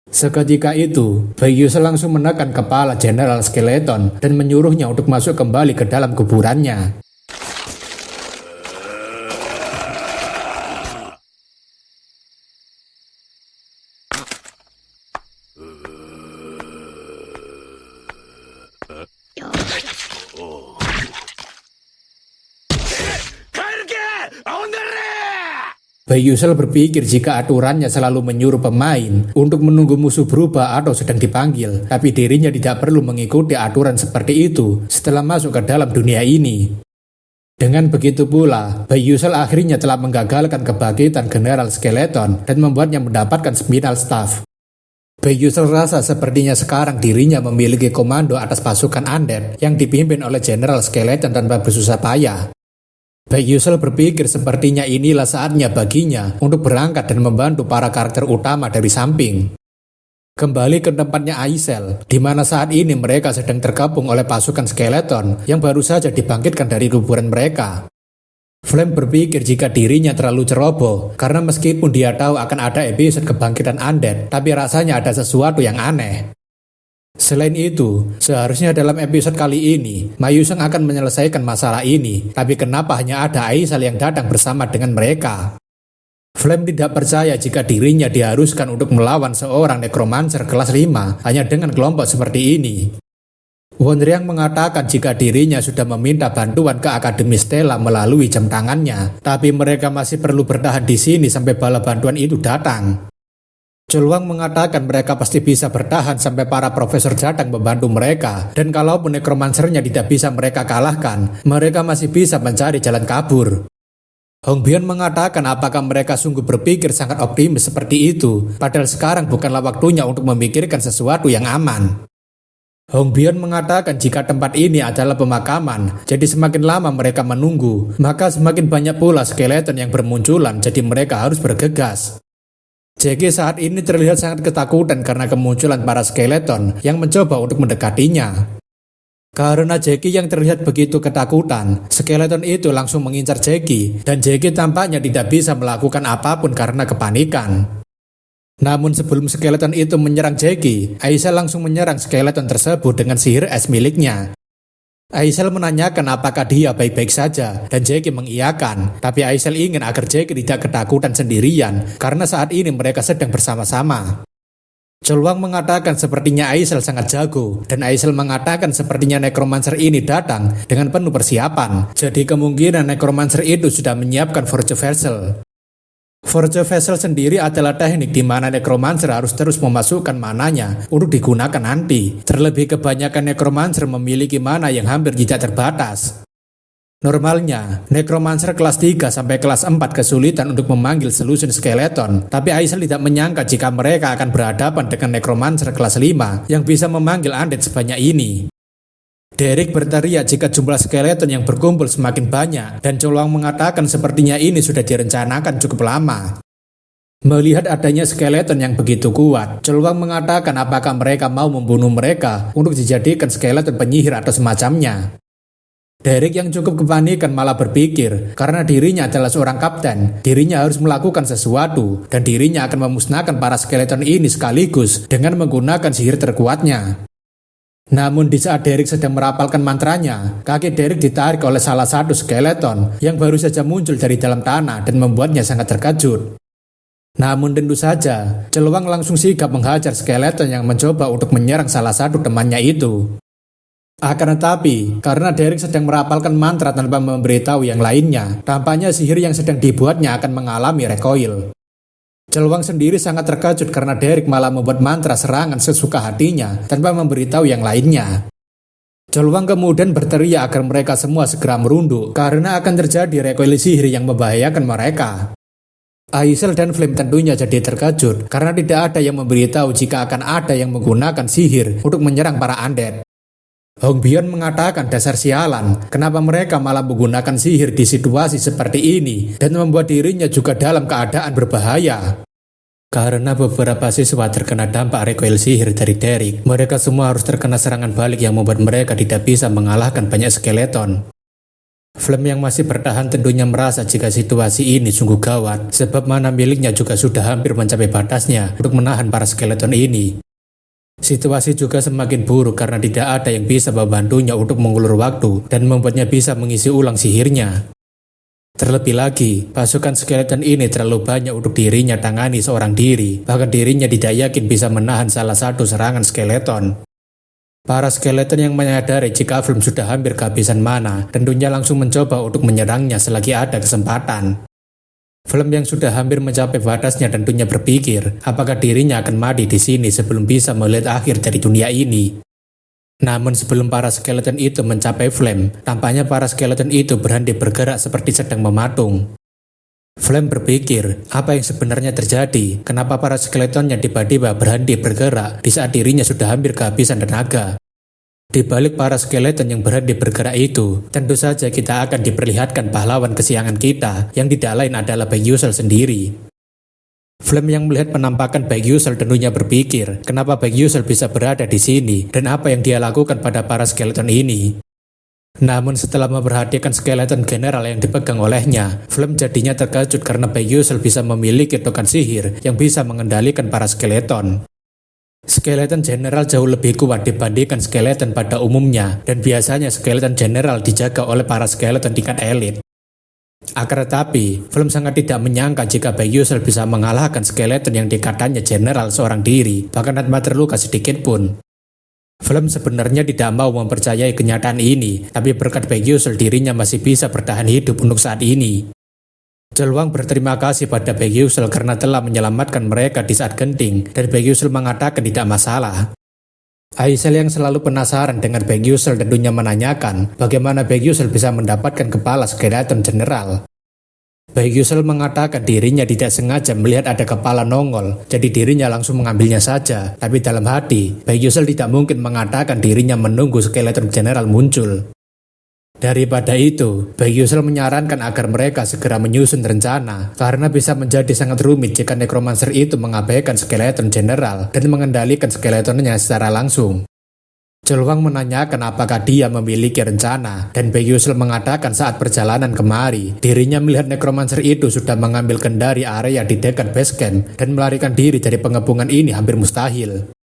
Seketika itu, Baek Yusel langsung menekan kepala General Skeleton dan menyuruhnya untuk masuk kembali ke dalam kuburannya. Baek Yusel berpikir jika aturannya selalu menyuruh pemain untuk menunggu musuh berubah atau sedang dipanggil, tapi dirinya tidak perlu mengikuti aturan seperti itu setelah masuk ke dalam dunia ini. Dengan begitu pula, Baek Yusel akhirnya telah menggagalkan kebangkitan General Skeleton dan membuatnya mendapatkan Spinal Staff. Baek Yusel rasa sepertinya sekarang dirinya memiliki komando atas pasukan undead yang dipimpin oleh General Skeleton tanpa bersusah payah. Baek Yusel berpikir sepertinya inilah saatnya baginya untuk berangkat dan membantu para karakter utama dari samping. Kembali ke tempatnya Aisel, di mana saat ini mereka sedang tergabung oleh pasukan skeleton yang baru saja dibangkitkan dari kuburan mereka. Flame berpikir jika dirinya terlalu ceroboh, karena meskipun dia tahu akan ada episode kebangkitan undead, tapi rasanya ada sesuatu yang aneh. Selain itu, seharusnya dalam episode kali ini, Ma Yusong akan menyelesaikan masalah ini, tapi kenapa hanya ada Aisel yang datang bersama dengan mereka? Flame tidak percaya jika dirinya diharuskan untuk melawan seorang Necromancer kelas 5 hanya dengan kelompok seperti ini. Wonryang mengatakan jika dirinya sudah meminta bantuan ke Akademi Stella melalui jam tangannya, tapi mereka masih perlu bertahan di sini sampai bala bantuan itu datang. Chulwang mengatakan mereka pasti bisa bertahan sampai para profesor datang membantu mereka, dan kalaupun Necromancer-nya tidak bisa mereka kalahkan, mereka masih bisa mencari jalan kabur. Hong Bian mengatakan apakah mereka sungguh berpikir sangat optimis seperti itu, padahal sekarang bukanlah waktunya untuk memikirkan sesuatu yang aman. Hong Bian mengatakan jika tempat ini adalah pemakaman, jadi semakin lama mereka menunggu, maka semakin banyak pula skeleton yang bermunculan, jadi mereka harus bergegas. Jackie saat ini terlihat sangat ketakutan karena kemunculan para skeleton yang mencoba untuk mendekatinya. Karena Jackie yang terlihat begitu ketakutan, skeleton itu langsung mengincar Jackie, dan Jackie tampaknya tidak bisa melakukan apapun karena kepanikan. Namun sebelum skeleton itu menyerang Jackie, Aisel langsung menyerang skeleton tersebut dengan sihir es miliknya. Aisel menanyakan apakah dia baik-baik saja, dan Jackie mengiyakan, tapi Aisel ingin agar Jackie tidak ketakutan sendirian, karena saat ini mereka sedang bersama-sama. Chulwang mengatakan sepertinya Aisel sangat jago, dan Aisel mengatakan sepertinya Necromancer ini datang dengan penuh persiapan, jadi kemungkinan Necromancer itu sudah menyiapkan Forge Vessel. Forge Vessel sendiri adalah teknik di mana Necromancer harus terus memasukkan mananya untuk digunakan nanti. Terlebih kebanyakan Necromancer memiliki mana yang hampir tidak terbatas. Normalnya, Necromancer kelas 3 sampai kelas 4 kesulitan untuk memanggil solution skeleton, tapi Aisel tidak menyangka jika mereka akan berhadapan dengan Necromancer kelas 5 yang bisa memanggil undead sebanyak ini. Derek berteriak jika jumlah skeleton yang berkumpul semakin banyak, dan Chulwang mengatakan sepertinya ini sudah direncanakan cukup lama. Melihat adanya skeleton yang begitu kuat, Choluang mengatakan apakah mereka mau membunuh mereka untuk dijadikan skeleton penyihir atau semacamnya. Derek yang cukup kepanikan malah berpikir, karena dirinya adalah seorang kapten, dirinya harus melakukan sesuatu, dan dirinya akan memusnahkan para skeleton ini sekaligus dengan menggunakan sihir terkuatnya. Namun di saat Derek sedang merapalkan mantranya, kaki Derek ditarik oleh salah satu skeleton yang baru saja muncul dari dalam tanah dan membuatnya sangat terkejut. Namun tentu saja, Choluang langsung sigap menghajar skeleton yang mencoba untuk menyerang salah satu temannya itu. Akan tetapi, karena Derek sedang merapalkan mantra tanpa memberitahu yang lainnya, tampaknya sihir yang sedang dibuatnya akan mengalami recoil. Choluang sendiri sangat terkejut karena Derek malah membuat mantra serangan sesuka hatinya tanpa memberitahu yang lainnya. Choluang kemudian berteriak agar mereka semua segera merunduk karena akan terjadi recoil sihir yang membahayakan mereka. Aisel dan Flame tentunya jadi terkejut karena tidak ada yang memberitahu jika akan ada yang menggunakan sihir untuk menyerang para undead. Hong Bion mengatakan dasar sialan, kenapa mereka malah menggunakan sihir di situasi seperti ini dan membuat dirinya juga dalam keadaan berbahaya. Karena beberapa siswa terkena dampak recoil sihir dari Derek, mereka semua harus terkena serangan balik yang membuat mereka tidak bisa mengalahkan banyak skeleton. Flame yang masih bertahan tentunya merasa jika situasi ini sungguh gawat, sebab mana miliknya juga sudah hampir mencapai batasnya untuk menahan para skeleton ini. Situasi juga semakin buruk karena tidak ada yang bisa membantunya untuk mengulur waktu dan membuatnya bisa mengisi ulang sihirnya. Terlebih lagi, pasukan skeleton ini terlalu banyak untuk dirinya tangani seorang diri, bahkan dirinya tidak yakin bisa menahan salah satu serangan skeleton. Para skeleton yang menyadari jika Flame sudah hampir kehabisan mana, tentunya langsung mencoba untuk menyerangnya selagi ada kesempatan. Flame yang sudah hampir mencapai batasnya tentunya berpikir, apakah dirinya akan mati di sini sebelum bisa melihat akhir dari dunia ini. Namun sebelum para skeleton itu mencapai Flame, tampaknya para skeleton itu berhenti bergerak seperti sedang mematung. Flame berpikir, apa yang sebenarnya terjadi? Kenapa para skeletonnya tiba-tiba berhenti bergerak di saat dirinya sudah hampir kehabisan tenaga? Di balik para skeleton yang berhenti bergerak itu, tentu saja kita akan diperlihatkan pahlawan kesiangan kita yang tidak lain adalah Byuusul sendiri. Flame yang melihat penampakan Byuusul tentunya berpikir, kenapa Byuusul bisa berada di sini dan apa yang dia lakukan pada para skeleton ini. Namun setelah memperhatikan skeleton general yang dipegang olehnya, Flame jadinya terkejut karena Byuusul bisa memiliki token sihir yang bisa mengendalikan para skeleton. Skeleton general jauh lebih kuat dibandingkan skeleton pada umumnya, dan biasanya skeleton general dijaga oleh para skeleton tingkat elit. Akan tetapi, Flame sangat tidak menyangka jika Byuusul bisa mengalahkan skeleton yang dikatanya general seorang diri, bahkan tanpa terluka sedikit pun. Flame sebenarnya tidak mau mempercayai kenyataan ini, tapi berkat Byuusul dirinya masih bisa bertahan hidup untuk saat ini. Choluang berterima kasih pada Byuusul karena telah menyelamatkan mereka di saat genting, dan Byuusul mengatakan tidak masalah. Aisel yang selalu penasaran dengan Byuusul tentunya menanyakan bagaimana Byuusul bisa mendapatkan kepala skeleton general. Byuusul mengatakan dirinya tidak sengaja melihat ada kepala nongol, jadi dirinya langsung mengambilnya saja. Tapi dalam hati, Byuusul tidak mungkin mengatakan dirinya menunggu skeleton general muncul. Daripada itu, Byuusul menyarankan agar mereka segera menyusun rencana, karena bisa menjadi sangat rumit jika necromancer itu mengabaikan skeleton general dan mengendalikan skeletonnya secara langsung. Choluang menanyakan apakah dia memiliki rencana, dan Byuusul mengatakan saat perjalanan kemari, dirinya melihat necromancer itu sudah mengambil kendari area di dekat base camp dan melarikan diri dari pengepungan ini hampir mustahil.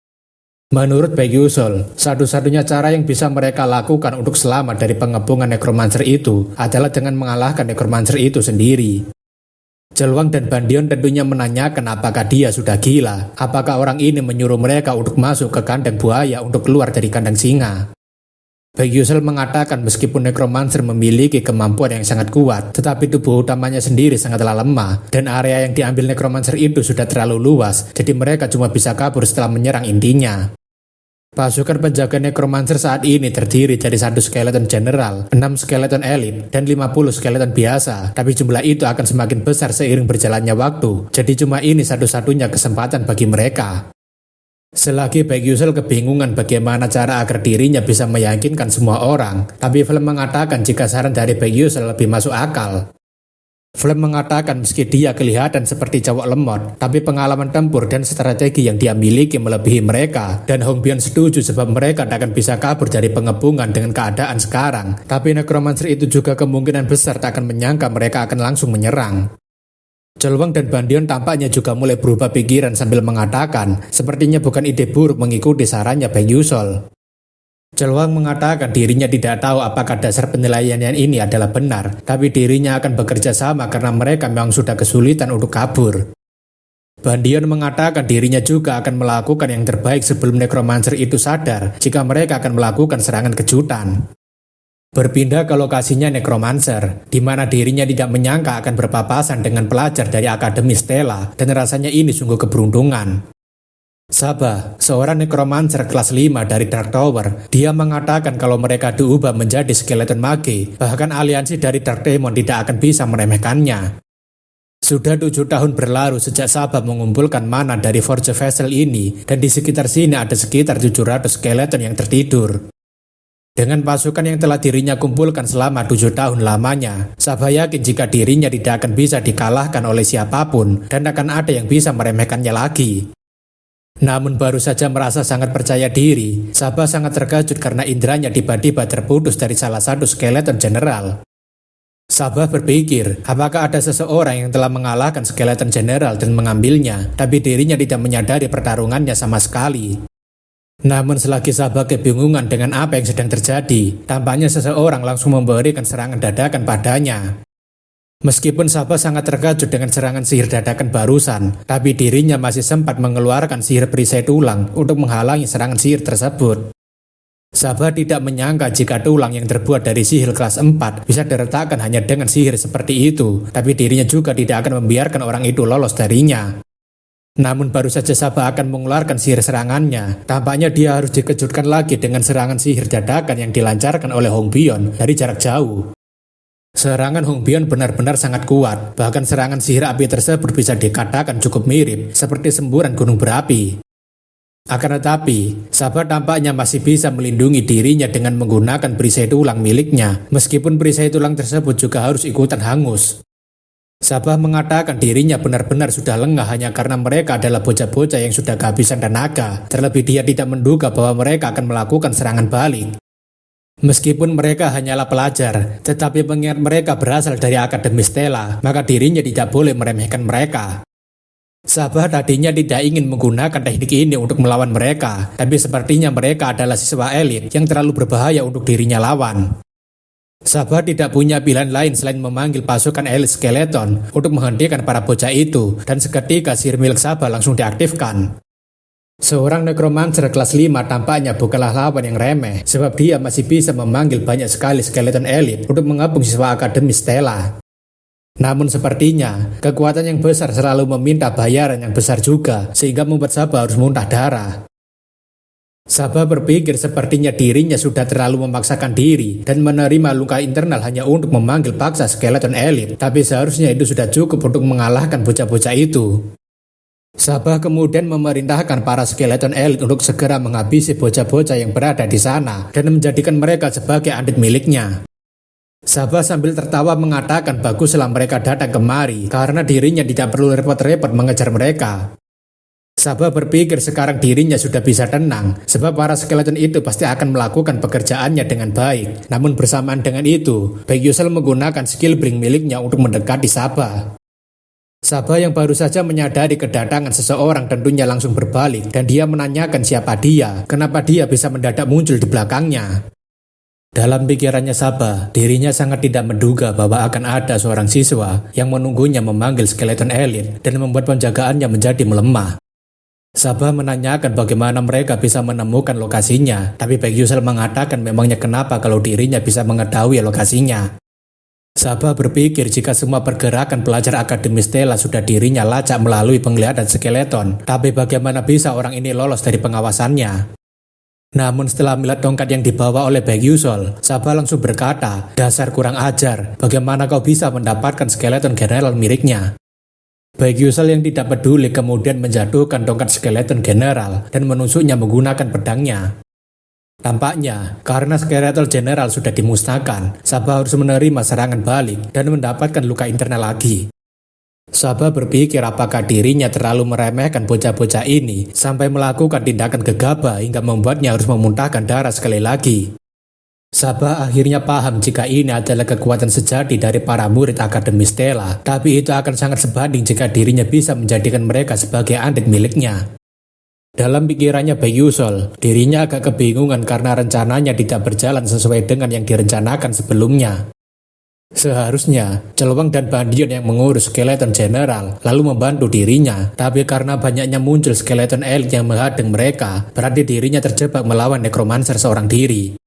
Menurut Byuusul, satu-satunya cara yang bisa mereka lakukan untuk selamat dari pengepungan necromancer itu adalah dengan mengalahkan necromancer itu sendiri. Choluang dan Bandion tentunya menanyakan apakah dia sudah gila, apakah orang ini menyuruh mereka untuk masuk ke kandang buaya untuk keluar dari kandang singa. Byuusul mengatakan meskipun necromancer memiliki kemampuan yang sangat kuat, tetapi tubuh utamanya sendiri sangatlah lemah, dan area yang diambil necromancer itu sudah terlalu luas, jadi mereka cuma bisa kabur setelah menyerang intinya. Pasukan penjaga necromancer saat ini terdiri dari 1 skeleton general, 6 skeleton elit, dan 50 skeleton biasa, tapi jumlah itu akan semakin besar seiring berjalannya waktu, jadi cuma ini satu-satunya kesempatan bagi mereka. Selagi Byuusul kebingungan bagaimana cara agar dirinya bisa meyakinkan semua orang, tapi Flame mengatakan jika saran dari Byuusul lebih masuk akal. Flem mengatakan meski dia kelihatan seperti cowok lemot, tapi pengalaman tempur dan strategi yang dia miliki melebihi mereka. Dan Hong Bion setuju sebab mereka tak akan bisa kabur dari pengepungan dengan keadaan sekarang. Tapi Necromancer itu juga kemungkinan besar tak akan menyangka mereka akan langsung menyerang. Chol-Wang dan Bandion tampaknya juga mulai berubah pikiran sambil mengatakan sepertinya bukan ide buruk mengikuti sarannya Baek Yusol. Chol-Wang mengatakan dirinya tidak tahu apakah dasar penilaian ini adalah benar, tapi dirinya akan bekerja sama karena mereka memang sudah kesulitan untuk kabur. Bandion mengatakan dirinya juga akan melakukan yang terbaik sebelum Necromancer itu sadar jika mereka akan melakukan serangan kejutan. Berpindah ke lokasinya Necromancer, di mana dirinya tidak menyangka akan berpapasan dengan pelajar dari Akademi Stella, dan rasanya ini sungguh keberuntungan. Sabah, seorang Necromancer kelas 5 dari Dark Tower, dia mengatakan kalau mereka diubah menjadi skeleton mage, bahkan aliansi dari Dark Demon tidak akan bisa meremehkannya. Sudah 7 tahun berlalu sejak Sabah mengumpulkan mana dari Forge Vessel ini, dan di sekitar sini ada sekitar 700 skeleton yang tertidur. Dengan pasukan yang telah dirinya kumpulkan selama 7 tahun lamanya, Sabah yakin jika dirinya tidak akan bisa dikalahkan oleh siapapun, dan akan ada yang bisa meremehkannya lagi. Namun baru saja merasa sangat percaya diri, Sabah sangat terkejut karena inderanya tiba-tiba terputus dari salah satu skeleton general. Sabah berpikir, apakah ada seseorang yang telah mengalahkan skeleton general dan mengambilnya, tapi dirinya tidak menyadari pertarungannya sama sekali. Namun selagi Sabah kebingungan dengan apa yang sedang terjadi, tampaknya seseorang langsung memberikan serangan dadakan padanya. Meskipun Sabah sangat terkejut dengan serangan sihir dadakan barusan, tapi dirinya masih sempat mengeluarkan sihir perisai tulang untuk menghalangi serangan sihir tersebut. Sabah tidak menyangka jika tulang yang terbuat dari sihir kelas 4 bisa diretakkan hanya dengan sihir seperti itu, tapi dirinya juga tidak akan membiarkan orang itu lolos darinya. Namun baru saja Sabah akan mengeluarkan sihir serangannya, tampaknya dia harus dikejutkan lagi dengan serangan sihir dadakan yang dilancarkan oleh Hong Bion dari jarak jauh. Serangan Hong Bion benar-benar sangat kuat, bahkan serangan sihir api tersebut bisa dikatakan cukup mirip, seperti semburan gunung berapi. Akan tetapi, Sabah tampaknya masih bisa melindungi dirinya dengan menggunakan perisai tulang miliknya, meskipun perisai tulang tersebut juga harus ikutan hangus. Sabah mengatakan dirinya benar-benar sudah lengah hanya karena mereka adalah bocah-bocah yang sudah kehabisan tenaga, terlebih dia tidak menduga bahwa mereka akan melakukan serangan balik. Meskipun mereka hanyalah pelajar, tetapi mengingat mereka berasal dari Akademi Stella, maka dirinya tidak boleh meremehkan mereka. Sabah tadinya tidak ingin menggunakan teknik ini untuk melawan mereka, tapi sepertinya mereka adalah siswa elit yang terlalu berbahaya untuk dirinya lawan. Sabah tidak punya pilihan lain selain memanggil pasukan elit skeleton untuk menghentikan para bocah itu, dan seketika sihir milik Sabah langsung diaktifkan. Seorang Necromancer kelas 5 tampaknya bukanlah lawan yang remeh, sebab dia masih bisa memanggil banyak sekali skeleton elit untuk mengepung siswa Akademi Stella. Namun sepertinya, kekuatan yang besar selalu meminta bayaran yang besar juga, sehingga membuat Sabah harus muntah darah. Sabah berpikir sepertinya dirinya sudah terlalu memaksakan diri dan menerima luka internal hanya untuk memanggil paksa skeleton elit, tapi seharusnya itu sudah cukup untuk mengalahkan bocah-bocah itu. Sabah kemudian memerintahkan para skeleton elit untuk segera menghabisi bocah-bocah yang berada di sana dan menjadikan mereka sebagai andit miliknya. Sabah sambil tertawa mengatakan baguslah mereka datang kemari karena dirinya tidak perlu repot-repot mengejar mereka. Sabah berpikir sekarang dirinya sudah bisa tenang sebab para skeleton itu pasti akan melakukan pekerjaannya dengan baik. Namun bersamaan dengan itu, Baek Yusol menggunakan skill blink miliknya untuk mendekati Sabah. Sabah yang baru saja menyadari kedatangan seseorang tentunya langsung berbalik dan dia menanyakan siapa dia, kenapa dia bisa mendadak muncul di belakangnya. Dalam pikirannya Sabah, dirinya sangat tidak menduga bahwa akan ada seorang siswa yang menunggunya memanggil skeleton elit dan membuat penjagaannya menjadi melemah. Sabah menanyakan bagaimana mereka bisa menemukan lokasinya, tapi Baek Yusol mengatakan memangnya kenapa kalau dirinya bisa mengetahui lokasinya. Sabah berpikir jika semua pergerakan pelajar Akademi Stella sudah dirinya lacak melalui penglihatan skeleton, tapi bagaimana bisa orang ini lolos dari pengawasannya? Namun setelah melihat tongkat yang dibawa oleh Baek Yusol, Sabah langsung berkata, dasar kurang ajar, bagaimana kau bisa mendapatkan skeleton general miliknya? Baek Yusol yang tidak peduli kemudian menjatuhkan tongkat skeleton general dan menusuknya menggunakan pedangnya. Tampaknya, karena Skeletal General sudah dimusnahkan, Sabah harus menerima serangan balik dan mendapatkan luka internal lagi. Sabah berpikir apakah dirinya terlalu meremehkan bocah-bocah ini sampai melakukan tindakan gegabah hingga membuatnya harus memuntahkan darah sekali lagi. Sabah akhirnya paham jika ini adalah kekuatan sejati dari para murid Akademi Stella, tapi itu akan sangat sebanding jika dirinya bisa menjadikan mereka sebagai andit miliknya. Dalam pikirannya Bayusol, dirinya agak kebingungan karena rencananya tidak berjalan sesuai dengan yang direncanakan sebelumnya. Seharusnya, Celuang dan Bandion yang mengurus Skeleton General lalu membantu dirinya, tapi karena banyaknya muncul Skeleton Elite yang menghadang mereka, berarti dirinya terjebak melawan Necromancer seorang diri.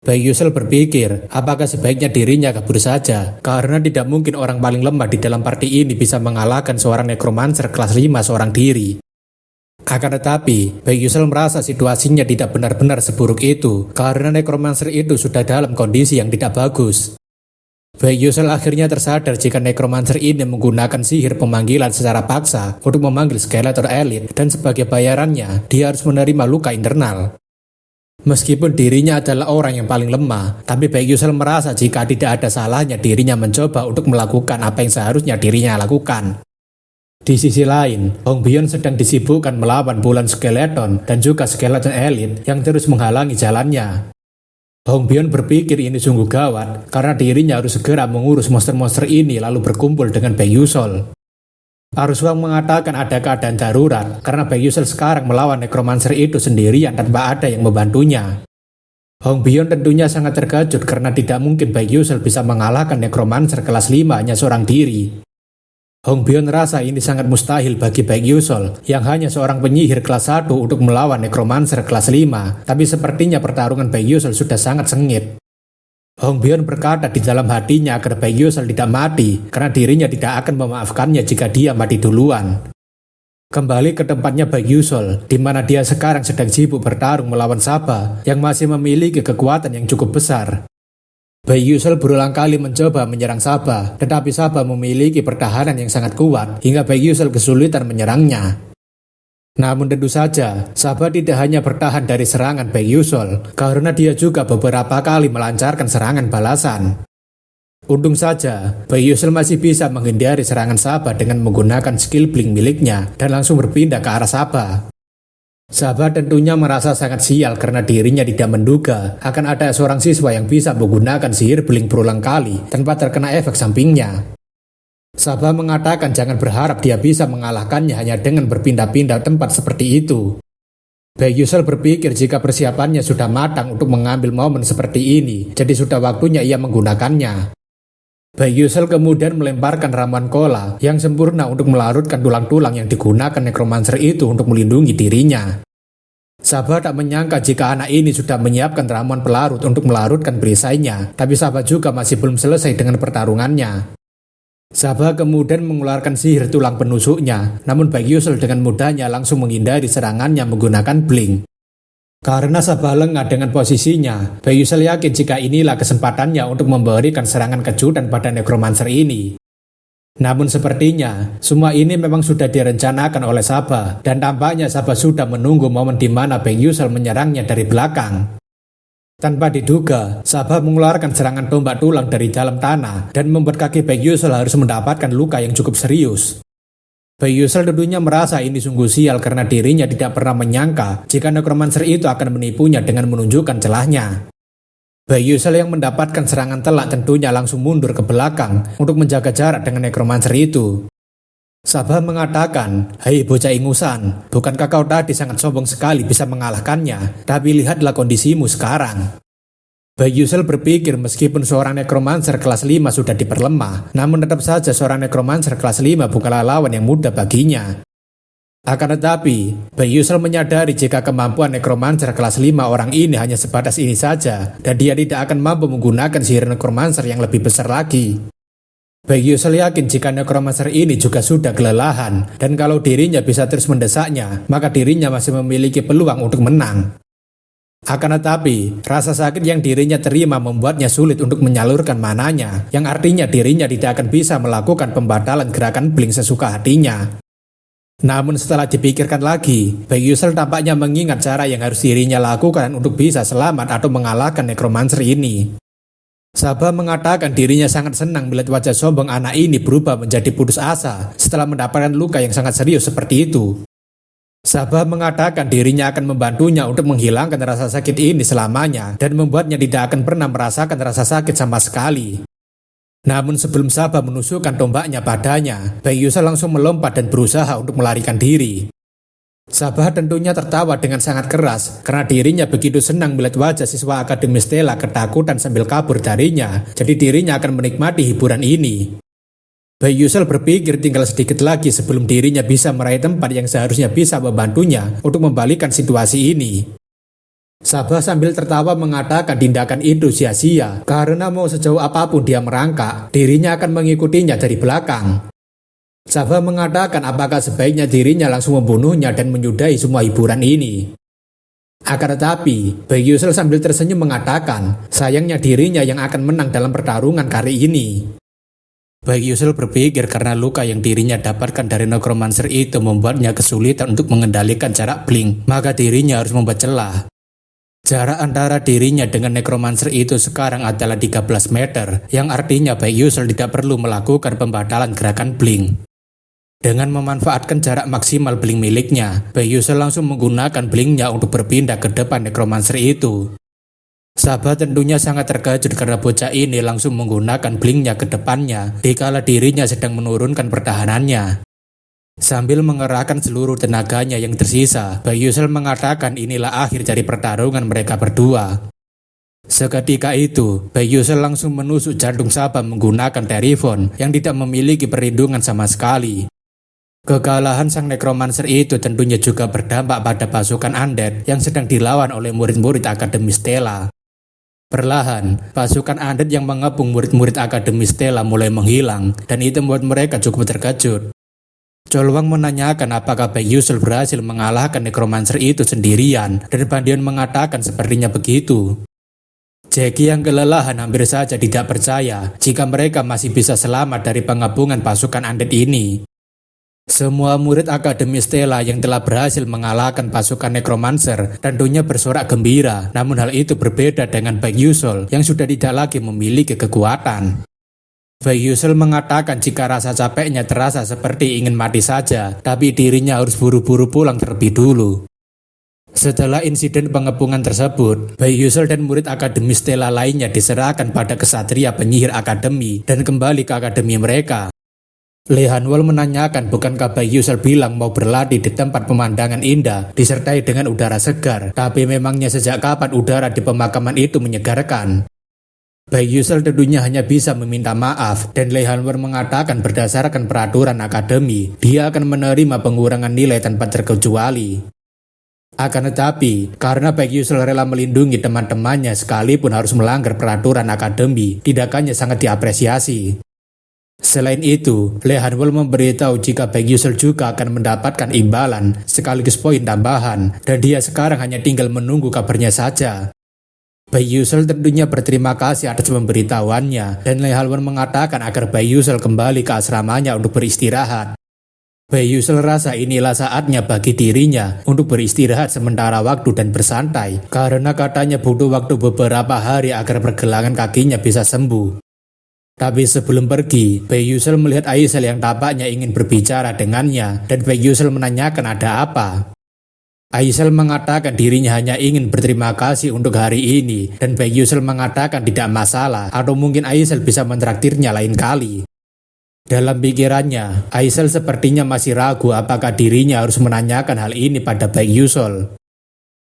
Bayusol berpikir, apakah sebaiknya dirinya kabur saja, karena tidak mungkin orang paling lemah di dalam party ini bisa mengalahkan seorang Necromancer kelas 5 seorang diri. Akan tetapi, Bayusol merasa situasinya tidak benar-benar seburuk itu, karena Necromancer itu sudah dalam kondisi yang tidak bagus. Bayusol akhirnya tersadar jika Necromancer ini menggunakan sihir pemanggilan secara paksa untuk memanggil Skeletor Elite, dan sebagai bayarannya, dia harus menerima luka internal. Meskipun dirinya adalah orang yang paling lemah, tapi Bayusol merasa jika tidak ada salahnya dirinya mencoba untuk melakukan apa yang seharusnya dirinya lakukan. Di sisi lain, Hongbion sedang disibukkan melawan bulan Skeleton dan juga Skeleton Elite yang terus menghalangi jalannya. Hongbion berpikir ini sungguh gawat karena dirinya harus segera mengurus monster-monster ini lalu berkumpul dengan Bayusol. Aruswang mengatakan ada keadaan darurat karena Bayusol sekarang melawan Necromancer itu sendirian tanpa ada yang membantunya. Hongbion tentunya sangat terkejut karena tidak mungkin Bayusol bisa mengalahkan Necromancer kelas 5 hanya seorang diri. Hongbion rasa ini sangat mustahil bagi Bayusol yang hanya seorang penyihir kelas 1 untuk melawan Necromancer kelas 5, tapi sepertinya pertarungan Bayusol sudah sangat sengit. Hongbion berkata di dalam hatinya agar Bayusol tidak mati karena dirinya tidak akan memaafkannya jika dia mati duluan. Kembali ke tempatnya Bayusol, di mana dia sekarang sedang sibuk bertarung melawan Sabah yang masih memiliki kekuatan yang cukup besar. Bayusol berulang kali mencoba menyerang Sabah, tetapi Sabah memiliki pertahanan yang sangat kuat hingga Bayusol kesulitan menyerangnya. Namun tentu saja, Sabah tidak hanya bertahan dari serangan Bayusol, karena dia juga beberapa kali melancarkan serangan balasan. Untung saja, Bayusol masih bisa menghindari serangan Sabah dengan menggunakan skill blink miliknya dan langsung berpindah ke arah Sabah. Sabah tentunya merasa sangat sial karena dirinya tidak menduga akan ada seorang siswa yang bisa menggunakan sihir blink berulang kali tanpa terkena efek sampingnya. Sabah mengatakan jangan berharap dia bisa mengalahkannya hanya dengan berpindah-pindah tempat seperti itu. Bayusol berpikir jika persiapannya sudah matang untuk mengambil momen seperti ini, jadi sudah waktunya ia menggunakannya. Bayusol kemudian melemparkan ramuan kola yang sempurna untuk melarutkan tulang-tulang yang digunakan Necromancer itu untuk melindungi dirinya. Sabah tak menyangka jika anak ini sudah menyiapkan ramuan pelarut untuk melarutkan perisainya, tapi Sabah juga masih belum selesai dengan pertarungannya. Sabah kemudian mengeluarkan sihir tulang penusuknya, namun Bayusol dengan mudahnya langsung menghindari serangannya menggunakan blink. Karena Sabah lengah dengan posisinya, Bayusol yakin jika inilah kesempatannya untuk memberikan serangan kejutan pada Necromancer ini. Namun sepertinya, semua ini memang sudah direncanakan oleh Sabah, dan tampaknya Sabah sudah menunggu momen di mana Bayusol menyerangnya dari belakang. Tanpa diduga, Sabah mengeluarkan serangan tombak tulang dari dalam tanah, dan membuat kaki Bayusol harus mendapatkan luka yang cukup serius. Bayusol tentunya merasa ini sungguh sial karena dirinya tidak pernah menyangka jika Necromancer itu akan menipunya dengan menunjukkan celahnya. Bayusol yang mendapatkan serangan telak tentunya langsung mundur ke belakang untuk menjaga jarak dengan Necromancer itu. Sabah mengatakan, "Hai bocah ingusan, bukankah kau tadi sangat sombong sekali bisa mengalahkannya, tapi lihatlah kondisimu sekarang." Bayusol berpikir meskipun seorang Necromancer kelas 5 sudah diperlemah, namun tetap saja seorang Necromancer kelas 5 bukanlah lawan yang mudah baginya. Akan tetapi, Bayusol menyadari jika kemampuan Necromancer kelas 5 orang ini hanya sebatas ini saja, dan dia tidak akan mampu menggunakan sihir Necromancer yang lebih besar lagi. Bayusol yakin jika Necromancer ini juga sudah kelelahan, dan kalau dirinya bisa terus mendesaknya, maka dirinya masih memiliki peluang untuk menang. Akan tetapi, rasa sakit yang dirinya terima membuatnya sulit untuk menyalurkan mananya, yang artinya dirinya tidak akan bisa melakukan pembatalan gerakan blink sesuka hatinya. Namun setelah dipikirkan lagi, Baek Yusel tampaknya mengingat cara yang harus dirinya lakukan untuk bisa selamat atau mengalahkan nekromancer ini. Sabah mengatakan dirinya sangat senang melihat wajah sombong anak ini berubah menjadi putus asa setelah mendapatkan luka yang sangat serius seperti itu. Sabah mengatakan dirinya akan membantunya untuk menghilangkan rasa sakit ini selamanya dan membuatnya tidak akan pernah merasakan rasa sakit sama sekali. Namun sebelum Sabah menusukkan tombaknya padanya, Baek Yusel langsung melompat dan berusaha untuk melarikan diri. Sabah tentunya tertawa dengan sangat keras karena dirinya begitu senang melihat wajah siswa Akademi Stella ketakutan sambil kabur darinya, jadi dirinya akan menikmati hiburan ini. Baek Yusel berpikir tinggal sedikit lagi sebelum dirinya bisa meraih tempat yang seharusnya bisa membantunya untuk membalikan situasi ini. Sabah sambil tertawa mengatakan tindakan itu sia-sia karena mau sejauh apapun dia merangkak, dirinya akan mengikutinya dari belakang. Sabah mengatakan apakah sebaiknya dirinya langsung membunuhnya dan menyudahi semua hiburan ini. Akan tetapi, Baek Yusel sambil tersenyum mengatakan sayangnya dirinya yang akan menang dalam pertarungan kali ini. Baek Yusel berpikir karena luka yang dirinya dapatkan dari nekromancer itu membuatnya kesulitan untuk mengendalikan jarak blink, maka dirinya harus membuat celah. Jarak antara dirinya dengan nekromancer itu sekarang adalah 13 meter, yang artinya Baek Yusel tidak perlu melakukan pembatalan gerakan blink. Dengan memanfaatkan jarak maksimal blink miliknya, Baek Yusel langsung menggunakan blinknya untuk berpindah ke depan nekromancer itu. Sabah tentunya sangat terkejut karena bocah ini langsung menggunakan blinknya ke depannya dikala dirinya sedang menurunkan pertahanannya. Sambil mengerahkan seluruh tenaganya yang tersisa, Baek Yusel mengatakan inilah akhir dari pertarungan mereka berdua. Seketika itu, Baek Yusel langsung menusuk jantung Sabah menggunakan Terifon yang tidak memiliki perlindungan sama sekali. Kekalahan sang nekromancer itu tentunya juga berdampak pada pasukan undead yang sedang dilawan oleh murid-murid Akademi Stella. Perlahan, pasukan undead yang mengepung murid-murid Akademi Stella mulai menghilang dan itu membuat mereka cukup terkejut. Choluang menanyakan apakah Baek Yusel berhasil mengalahkan nekromancer itu sendirian dan Bandion mengatakan sepertinya begitu. Jackie yang kelelahan hampir saja tidak percaya jika mereka masih bisa selamat dari pengepungan pasukan undead ini. Semua murid Akademi Stella yang telah berhasil mengalahkan pasukan nekromancer tentunya bersorak gembira, namun hal itu berbeda dengan Baek Yusel yang sudah tidak lagi memiliki kekuatan. Baek Yusel mengatakan jika rasa capeknya terasa seperti ingin mati saja, tapi dirinya harus buru-buru pulang terlebih dulu. Setelah insiden pengepungan tersebut, Baek Yusel dan murid Akademi Stella lainnya diserahkan pada kesatria penyihir akademi dan kembali ke akademi mereka. Lee Hanwol menanyakan bukankah Baek Yusel bilang mau berlatih di tempat pemandangan indah disertai dengan udara segar, tapi memangnya sejak kapan udara di pemakaman itu menyegarkan? Baek Yusel tentunya hanya bisa meminta maaf dan Lee Hanwol mengatakan berdasarkan peraturan akademi, dia akan menerima pengurangan nilai tanpa terkecuali. Akan tetapi, karena Baek Yusel rela melindungi teman-temannya sekalipun harus melanggar peraturan akademi, tindakannya sangat diapresiasi. Selain itu, Lee Hanwol memberitahu jika Baek Yusel juga akan mendapatkan imbalan sekaligus poin tambahan dan dia sekarang hanya tinggal menunggu kabarnya saja. Baek Yusel tentunya berterima kasih atas pemberitahuannya dan Lee Hanwol mengatakan agar Baek Yusel kembali ke asramanya untuk beristirahat. Baek Yusel rasa inilah saatnya bagi dirinya untuk beristirahat sementara waktu dan bersantai karena katanya butuh waktu beberapa hari agar pergelangan kakinya bisa sembuh. Tapi sebelum pergi, Baek Yusel melihat Aisel yang tampaknya ingin berbicara dengannya dan Baek Yusel menanyakan ada apa. Aisel mengatakan dirinya hanya ingin berterima kasih untuk hari ini dan Baek Yusel mengatakan tidak masalah atau mungkin Aisel bisa mentraktirnya lain kali. Dalam pikirannya, Aisel sepertinya masih ragu apakah dirinya harus menanyakan hal ini pada Baek Yusel.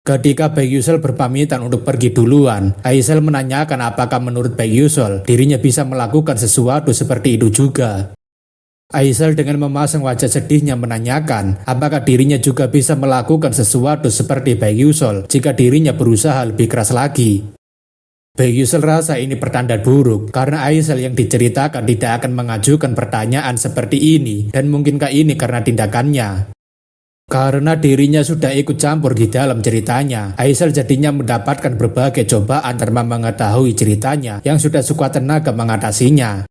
Ketika Baek Yusel berpamitan untuk pergi duluan, Aisel menanyakan apakah menurut Baek Yusel dirinya bisa melakukan sesuatu seperti itu juga. Aisel dengan memasang wajah sedihnya menanyakan apakah dirinya juga bisa melakukan sesuatu seperti Baek Yusel jika dirinya berusaha lebih keras lagi. Baek Yusel rasa ini pertanda buruk karena Aisel yang diceritakan tidak akan mengajukan pertanyaan seperti ini dan mungkinkah ini karena tindakannya. Karena dirinya sudah ikut campur di dalam ceritanya, Aisel jadinya mendapatkan berbagai cobaan tanpa mengetahui ceritanya yang sudah sekuat tenaga mengatasinya.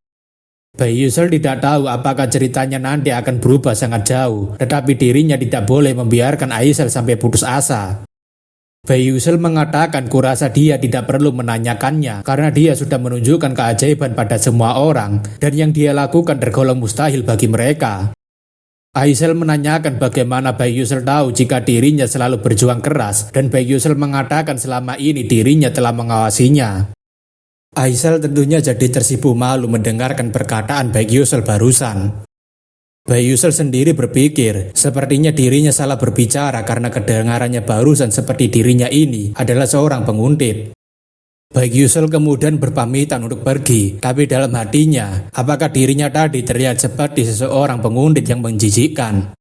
Bayi Yusel tidak tahu apakah ceritanya nanti akan berubah sangat jauh, tetapi dirinya tidak boleh membiarkan Aisel sampai putus asa. Bayi Yusel mengatakan kurasa dia tidak perlu menanyakannya karena dia sudah menunjukkan keajaiban pada semua orang dan yang dia lakukan tergolong mustahil bagi mereka. Aisel menanyakan bagaimana Bayi Yusel tahu jika dirinya selalu berjuang keras dan Bayi Yusel mengatakan selama ini dirinya telah mengawasinya. Aisel tentunya jadi tersipu malu mendengarkan perkataan Bayi Yusel barusan. Bayi Yusel sendiri berpikir sepertinya dirinya salah berbicara karena kedengarannya barusan seperti dirinya ini adalah seorang penguntit. Bayi Yusel kemudian berpamitan untuk pergi, tapi dalam hatinya, apakah dirinya tadi terlihat seperti seseorang penguntit yang menjijikkan?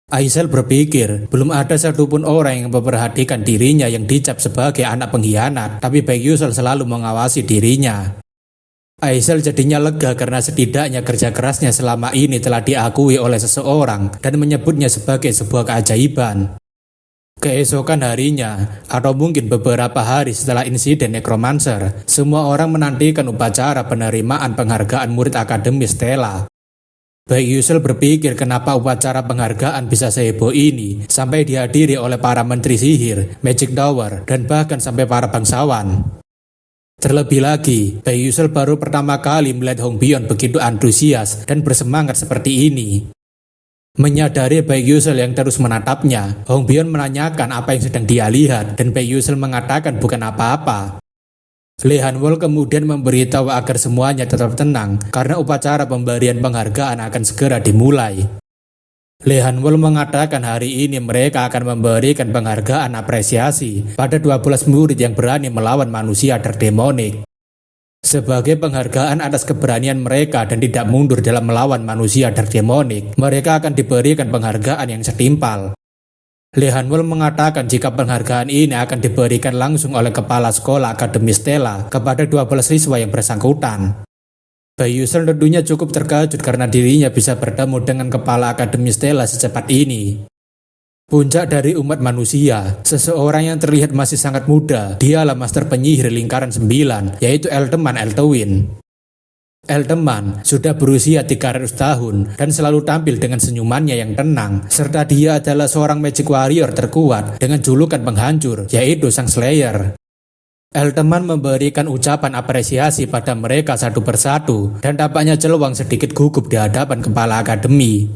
Aisel berpikir, belum ada satupun orang yang memperhatikan dirinya yang dicap sebagai anak pengkhianat, tapi Bayi Yusel selalu mengawasi dirinya. Aisel jadinya lega karena setidaknya kerja kerasnya selama ini telah diakui oleh seseorang dan menyebutnya sebagai sebuah keajaiban. Keesokan harinya, atau mungkin beberapa hari setelah insiden Necromancer, semua orang menantikan upacara penerimaan penghargaan murid Akademi Stella. Bayi Yusel berpikir kenapa upacara penghargaan bisa seheboh ini sampai dihadiri oleh para menteri sihir, Magic Tower, dan bahkan sampai para bangsawan. Terlebih lagi, Bayi Yusel baru pertama kali melihat Hong Bion begitu antusias dan bersemangat seperti ini. Menyadari Bayi Yusel yang terus menatapnya, Hong Bion menanyakan apa yang sedang dia lihat dan Bayi Yusel mengatakan bukan apa-apa. Lee Han-wol kemudian memberitahu agar semuanya tetap tenang karena upacara pemberian penghargaan akan segera dimulai. Lee Han-wol mengatakan hari ini mereka akan memberikan penghargaan apresiasi pada 12 murid yang berani melawan manusia terdemonik. Sebagai penghargaan atas keberanian mereka dan tidak mundur dalam melawan manusia terdemonik, mereka akan diberikan penghargaan yang setimpal. Lee Han-wol mengatakan jika penghargaan ini akan diberikan langsung oleh Kepala Sekolah Akademi Stella kepada 12 siswa yang bersangkutan. Bayi Yusel tentunya cukup terkejut karena dirinya bisa bertemu dengan Kepala Akademi Stella secepat ini. Puncak dari umat manusia, seseorang yang terlihat masih sangat muda, dialah Master Penyihir Lingkaran 9, yaitu Elteman Eltewin. Elteman sudah berusia 300 tahun dan selalu tampil dengan senyumannya yang tenang, serta dia adalah seorang Magic Warrior terkuat dengan julukan penghancur, yaitu Sang Slayer. Elteman memberikan ucapan apresiasi pada mereka satu persatu dan tampaknya Celuang sedikit gugup di hadapan Kepala Akademi.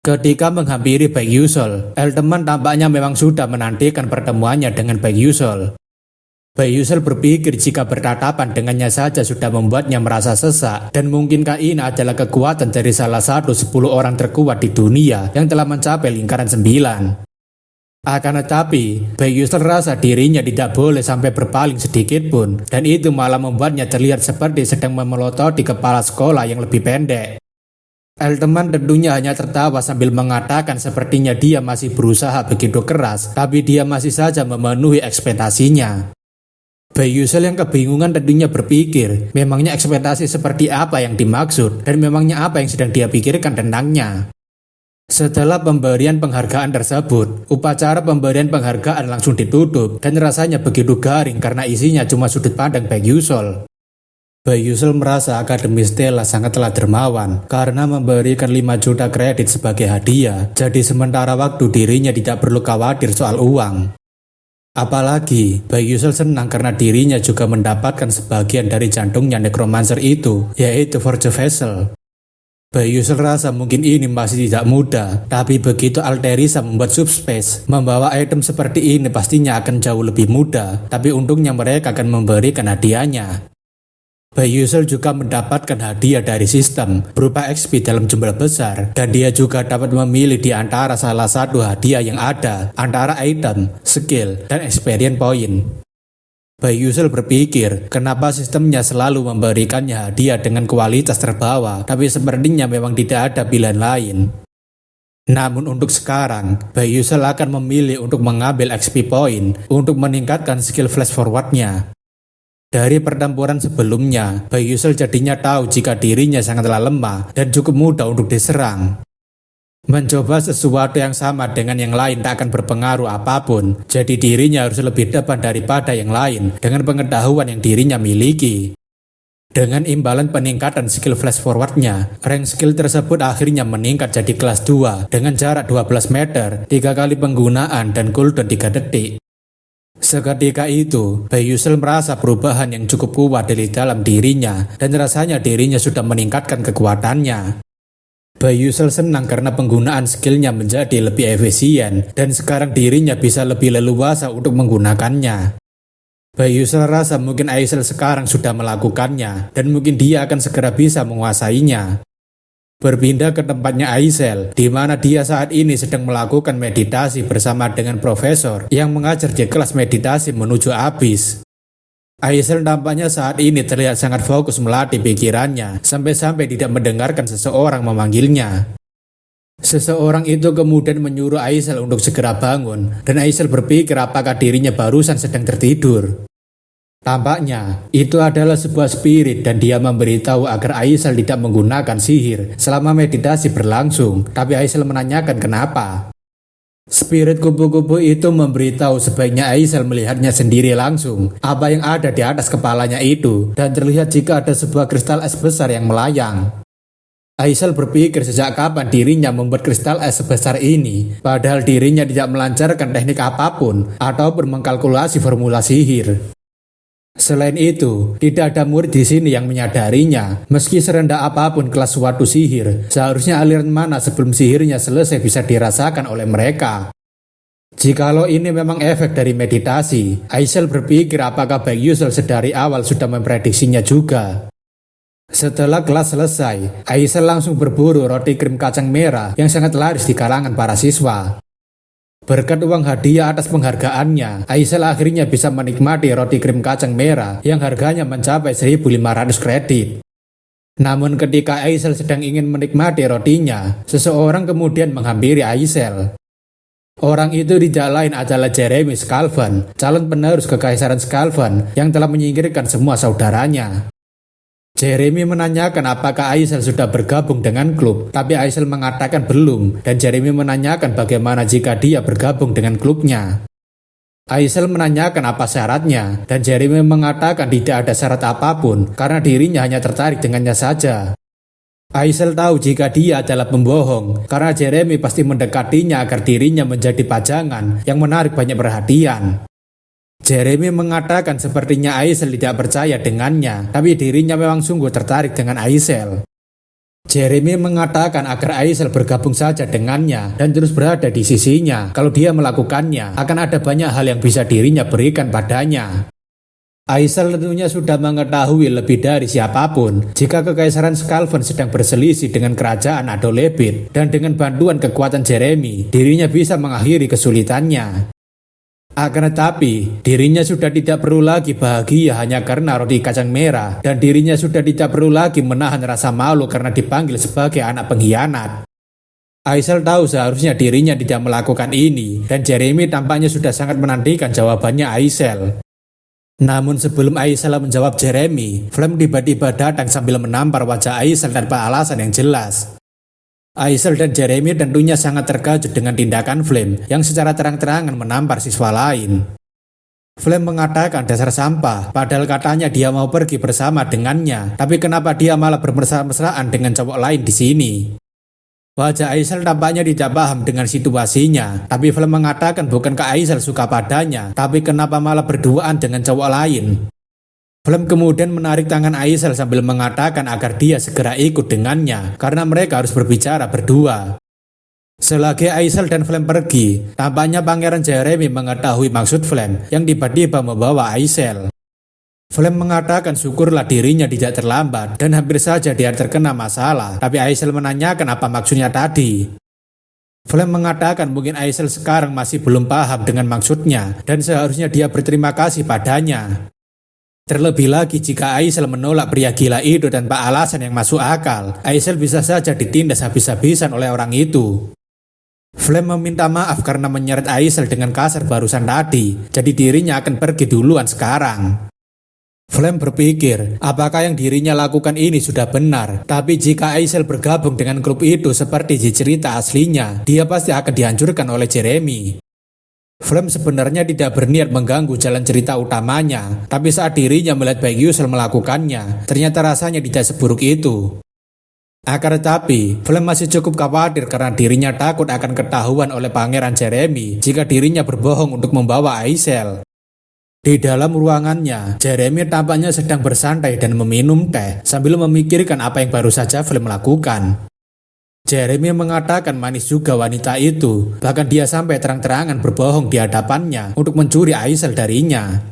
Ketika menghampiri Bayi Yusel, Elteman tampaknya memang sudah menantikan pertemuannya dengan Bayi Yusel. Bayi Yusel berpikir jika bertatapan dengannya saja sudah membuatnya merasa sesak dan mungkinkah ini adalah kekuatan dari salah satu 10 orang terkuat di dunia yang telah mencapai lingkaran 9. Akan tetapi, Bayi Yusel rasa dirinya tidak boleh sampai berpaling sedikit pun dan itu malah membuatnya terlihat seperti sedang memelototi kepala sekolah yang lebih pendek. Elteman tentunya hanya tertawa sambil mengatakan sepertinya dia masih berusaha begitu keras, tapi dia masih saja memenuhi ekspektasinya. Bayi Yusel yang kebingungan tentunya berpikir, memangnya ekspektasi seperti apa yang dimaksud dan memangnya apa yang sedang dia pikirkan tentangnya. Setelah pemberian penghargaan tersebut, upacara pemberian penghargaan langsung ditutup dan rasanya begitu garing karena isinya cuma sudut pandang Bayi Yusel. Bayi Yusel merasa Akademi Stella sangatlah dermawan karena memberikan 5 juta kredit sebagai hadiah, jadi sementara waktu dirinya tidak perlu khawatir soal uang. Apalagi, Bayi Yusel senang karena dirinya juga mendapatkan sebagian dari jantungnya Necromancer itu, yaitu Forge Vessel. Bayi Yusel rasa mungkin ini masih tidak mudah, tapi begitu Alterisa membuat subspace, membawa item seperti ini pastinya akan jauh lebih mudah, tapi untungnya mereka akan memberikan hadiahnya. Bayi Yusel juga mendapatkan hadiah dari sistem berupa XP dalam jumlah besar dan dia juga dapat memilih di antara salah satu hadiah yang ada antara item, skill, dan experience point. Bayi Yusel berpikir kenapa sistemnya selalu memberikannya hadiah dengan kualitas terbawah tapi sepertinya memang tidak ada pilihan lain. Namun untuk sekarang, Bayi Yusel akan memilih untuk mengambil XP point untuk meningkatkan skill flash forwardnya. Dari pertempuran sebelumnya, Bayi Yusel jadinya tahu jika dirinya sangatlah lemah dan cukup mudah untuk diserang. Mencoba sesuatu yang sama dengan yang lain tak akan berpengaruh apapun, jadi dirinya harus lebih depan daripada yang lain dengan pengetahuan yang dirinya miliki. Dengan imbalan peningkatan skill flash forwardnya, rank skill tersebut akhirnya meningkat jadi kelas 2 dengan jarak 12 meter, 3 kali penggunaan dan cooldown 3 detik. Seketika itu, Bae Yusel merasa perubahan yang cukup kuat dari dalam dirinya dan rasanya dirinya sudah meningkatkan kekuatannya. Bae Yusel senang karena penggunaan skillnya menjadi lebih efisien dan sekarang dirinya bisa lebih leluasa untuk menggunakannya. Bae Yusel rasa mungkin Aisel sekarang sudah melakukannya dan mungkin dia akan segera bisa menguasainya. Berpindah ke tempatnya Aisel, di mana dia saat ini sedang melakukan meditasi bersama dengan profesor yang mengajar di kelas meditasi menuju Abyss. Aisel nampaknya saat ini terlihat sangat fokus melatih pikirannya, sampai-sampai tidak mendengarkan seseorang memanggilnya. Seseorang itu kemudian menyuruh Aisel untuk segera bangun, dan Aisel berpikir apakah dirinya barusan sedang tertidur. Tampaknya, itu adalah sebuah spirit dan dia memberitahu agar Aisel tidak menggunakan sihir selama meditasi berlangsung, tapi Aisel menanyakan kenapa. Spirit kupu-kupu itu memberitahu sebaiknya Aisel melihatnya sendiri langsung, apa yang ada di atas kepalanya itu, dan terlihat jika ada sebuah kristal es besar yang melayang. Aisel berpikir sejak kapan dirinya membuat kristal es sebesar ini, padahal dirinya tidak melancarkan teknik apapun ataupun mengkalkulasi formula sihir. Selain itu, tidak ada murid di sini yang menyadarinya. Meski serendah apapun kelas suatu sihir, seharusnya aliran mana sebelum sihirnya selesai bisa dirasakan oleh mereka. Jikalau ini memang efek dari meditasi, Aisel berpikir apakah Bae Yusel sedari awal sudah memprediksinya juga. Setelah kelas selesai, Aisel langsung berburu roti krim kacang merah yang sangat laris di kalangan para siswa. Berkat uang hadiah atas penghargaannya, Aisel akhirnya bisa menikmati roti krim kacang merah yang harganya mencapai 1.500 kredit. Namun ketika Aisel sedang ingin menikmati rotinya, seseorang kemudian menghampiri Aisel. Orang itu tidak lain adalah Jeremy Skalvan, calon penerus kekaisaran Skalvan yang telah menyingkirkan semua saudaranya. Jeremy menanyakan apakah Aisel sudah bergabung dengan klub, tapi Aisel mengatakan belum, dan Jeremy menanyakan bagaimana jika dia bergabung dengan klubnya. Aisel menanyakan apa syaratnya, dan Jeremy mengatakan tidak ada syarat apapun, karena dirinya hanya tertarik dengannya saja. Aisel tahu jika dia adalah pembohong, karena Jeremy pasti mendekatinya agar dirinya menjadi pajangan yang menarik banyak perhatian. Jeremy mengatakan sepertinya Aisel tidak percaya dengannya, tapi dirinya memang sungguh tertarik dengan Aisel. Jeremy mengatakan agar Aisel bergabung saja dengannya dan terus berada di sisinya. Kalau dia melakukannya, akan ada banyak hal yang bisa dirinya berikan padanya. Aisel tentunya sudah mengetahui lebih dari siapapun jika kekaisaran Skalvan sedang berselisih dengan kerajaan Adolebit, dan dengan bantuan kekuatan Jeremy, dirinya bisa mengakhiri kesulitannya. Akan tetapi, dirinya sudah tidak perlu lagi bahagia hanya karena roti kacang merah, dan dirinya sudah tidak perlu lagi menahan rasa malu karena dipanggil sebagai anak pengkhianat. Aisel tahu seharusnya dirinya tidak melakukan ini, dan Jeremy tampaknya sudah sangat menantikan jawabannya Aisel. Namun sebelum Aisel menjawab Jeremy, Flame tiba-tiba datang sambil menampar wajah Aisel tanpa alasan yang jelas. Aisel dan Jeremy tentunya sangat terkejut dengan tindakan Flame yang secara terang-terangan menampar siswa lain. Flame mengatakan dasar sampah, padahal katanya dia mau pergi bersama dengannya, tapi kenapa dia malah bermesra-mesraan dengan cowok lain di sini? Wajah Aisel tampaknya tidak paham dengan situasinya, tapi Flame mengatakan bukankah Aisel suka padanya, tapi kenapa malah berduaan dengan cowok lain? Flame kemudian menarik tangan Aisel sambil mengatakan agar dia segera ikut dengannya, karena mereka harus berbicara berdua. Selagi Aisel dan Flame pergi, tampaknya Pangeran Jeremy mengetahui maksud Flame yang tiba-tiba membawa Aisel. Flame mengatakan syukurlah dirinya tidak terlambat dan hampir saja dia terkena masalah, tapi Aisel menanyakan apa maksudnya tadi. Flame mengatakan mungkin Aisel sekarang masih belum paham dengan maksudnya dan seharusnya dia berterima kasih padanya. Terlebih lagi jika Aisel menolak pria gila itu tanpa alasan yang masuk akal, Aisel bisa saja ditindas habis-habisan oleh orang itu. Flame meminta maaf karena menyeret Aisel dengan kasar barusan tadi, jadi dirinya akan pergi duluan sekarang. Flame berpikir, apakah yang dirinya lakukan ini sudah benar, tapi jika Aisel bergabung dengan klub itu seperti di cerita aslinya, dia pasti akan dihancurkan oleh Jeremy. Flem sebenarnya tidak berniat mengganggu jalan cerita utamanya, tapi saat dirinya melihat Baek Yusul melakukannya, ternyata rasanya tidak seburuk itu. Akan tetapi, Flem masih cukup khawatir karena dirinya takut akan ketahuan oleh Pangeran Jeremy jika dirinya berbohong untuk membawa Aisel. Di dalam ruangannya, Jeremy tampaknya sedang bersantai dan meminum teh sambil memikirkan apa yang baru saja Flem lakukan. Jeremy mengatakan manis juga wanita itu, bahkan dia sampai terang-terangan berbohong di hadapannya untuk mencuri Aisel darinya.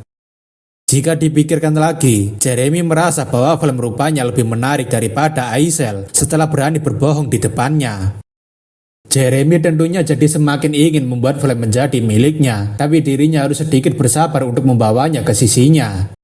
Jika dipikirkan lagi, Jeremy merasa bahwa Flem rupanya lebih menarik daripada Aisel setelah berani berbohong di depannya. Jeremy tentunya jadi semakin ingin membuat Flem menjadi miliknya, tapi dirinya harus sedikit bersabar untuk membawanya ke sisinya.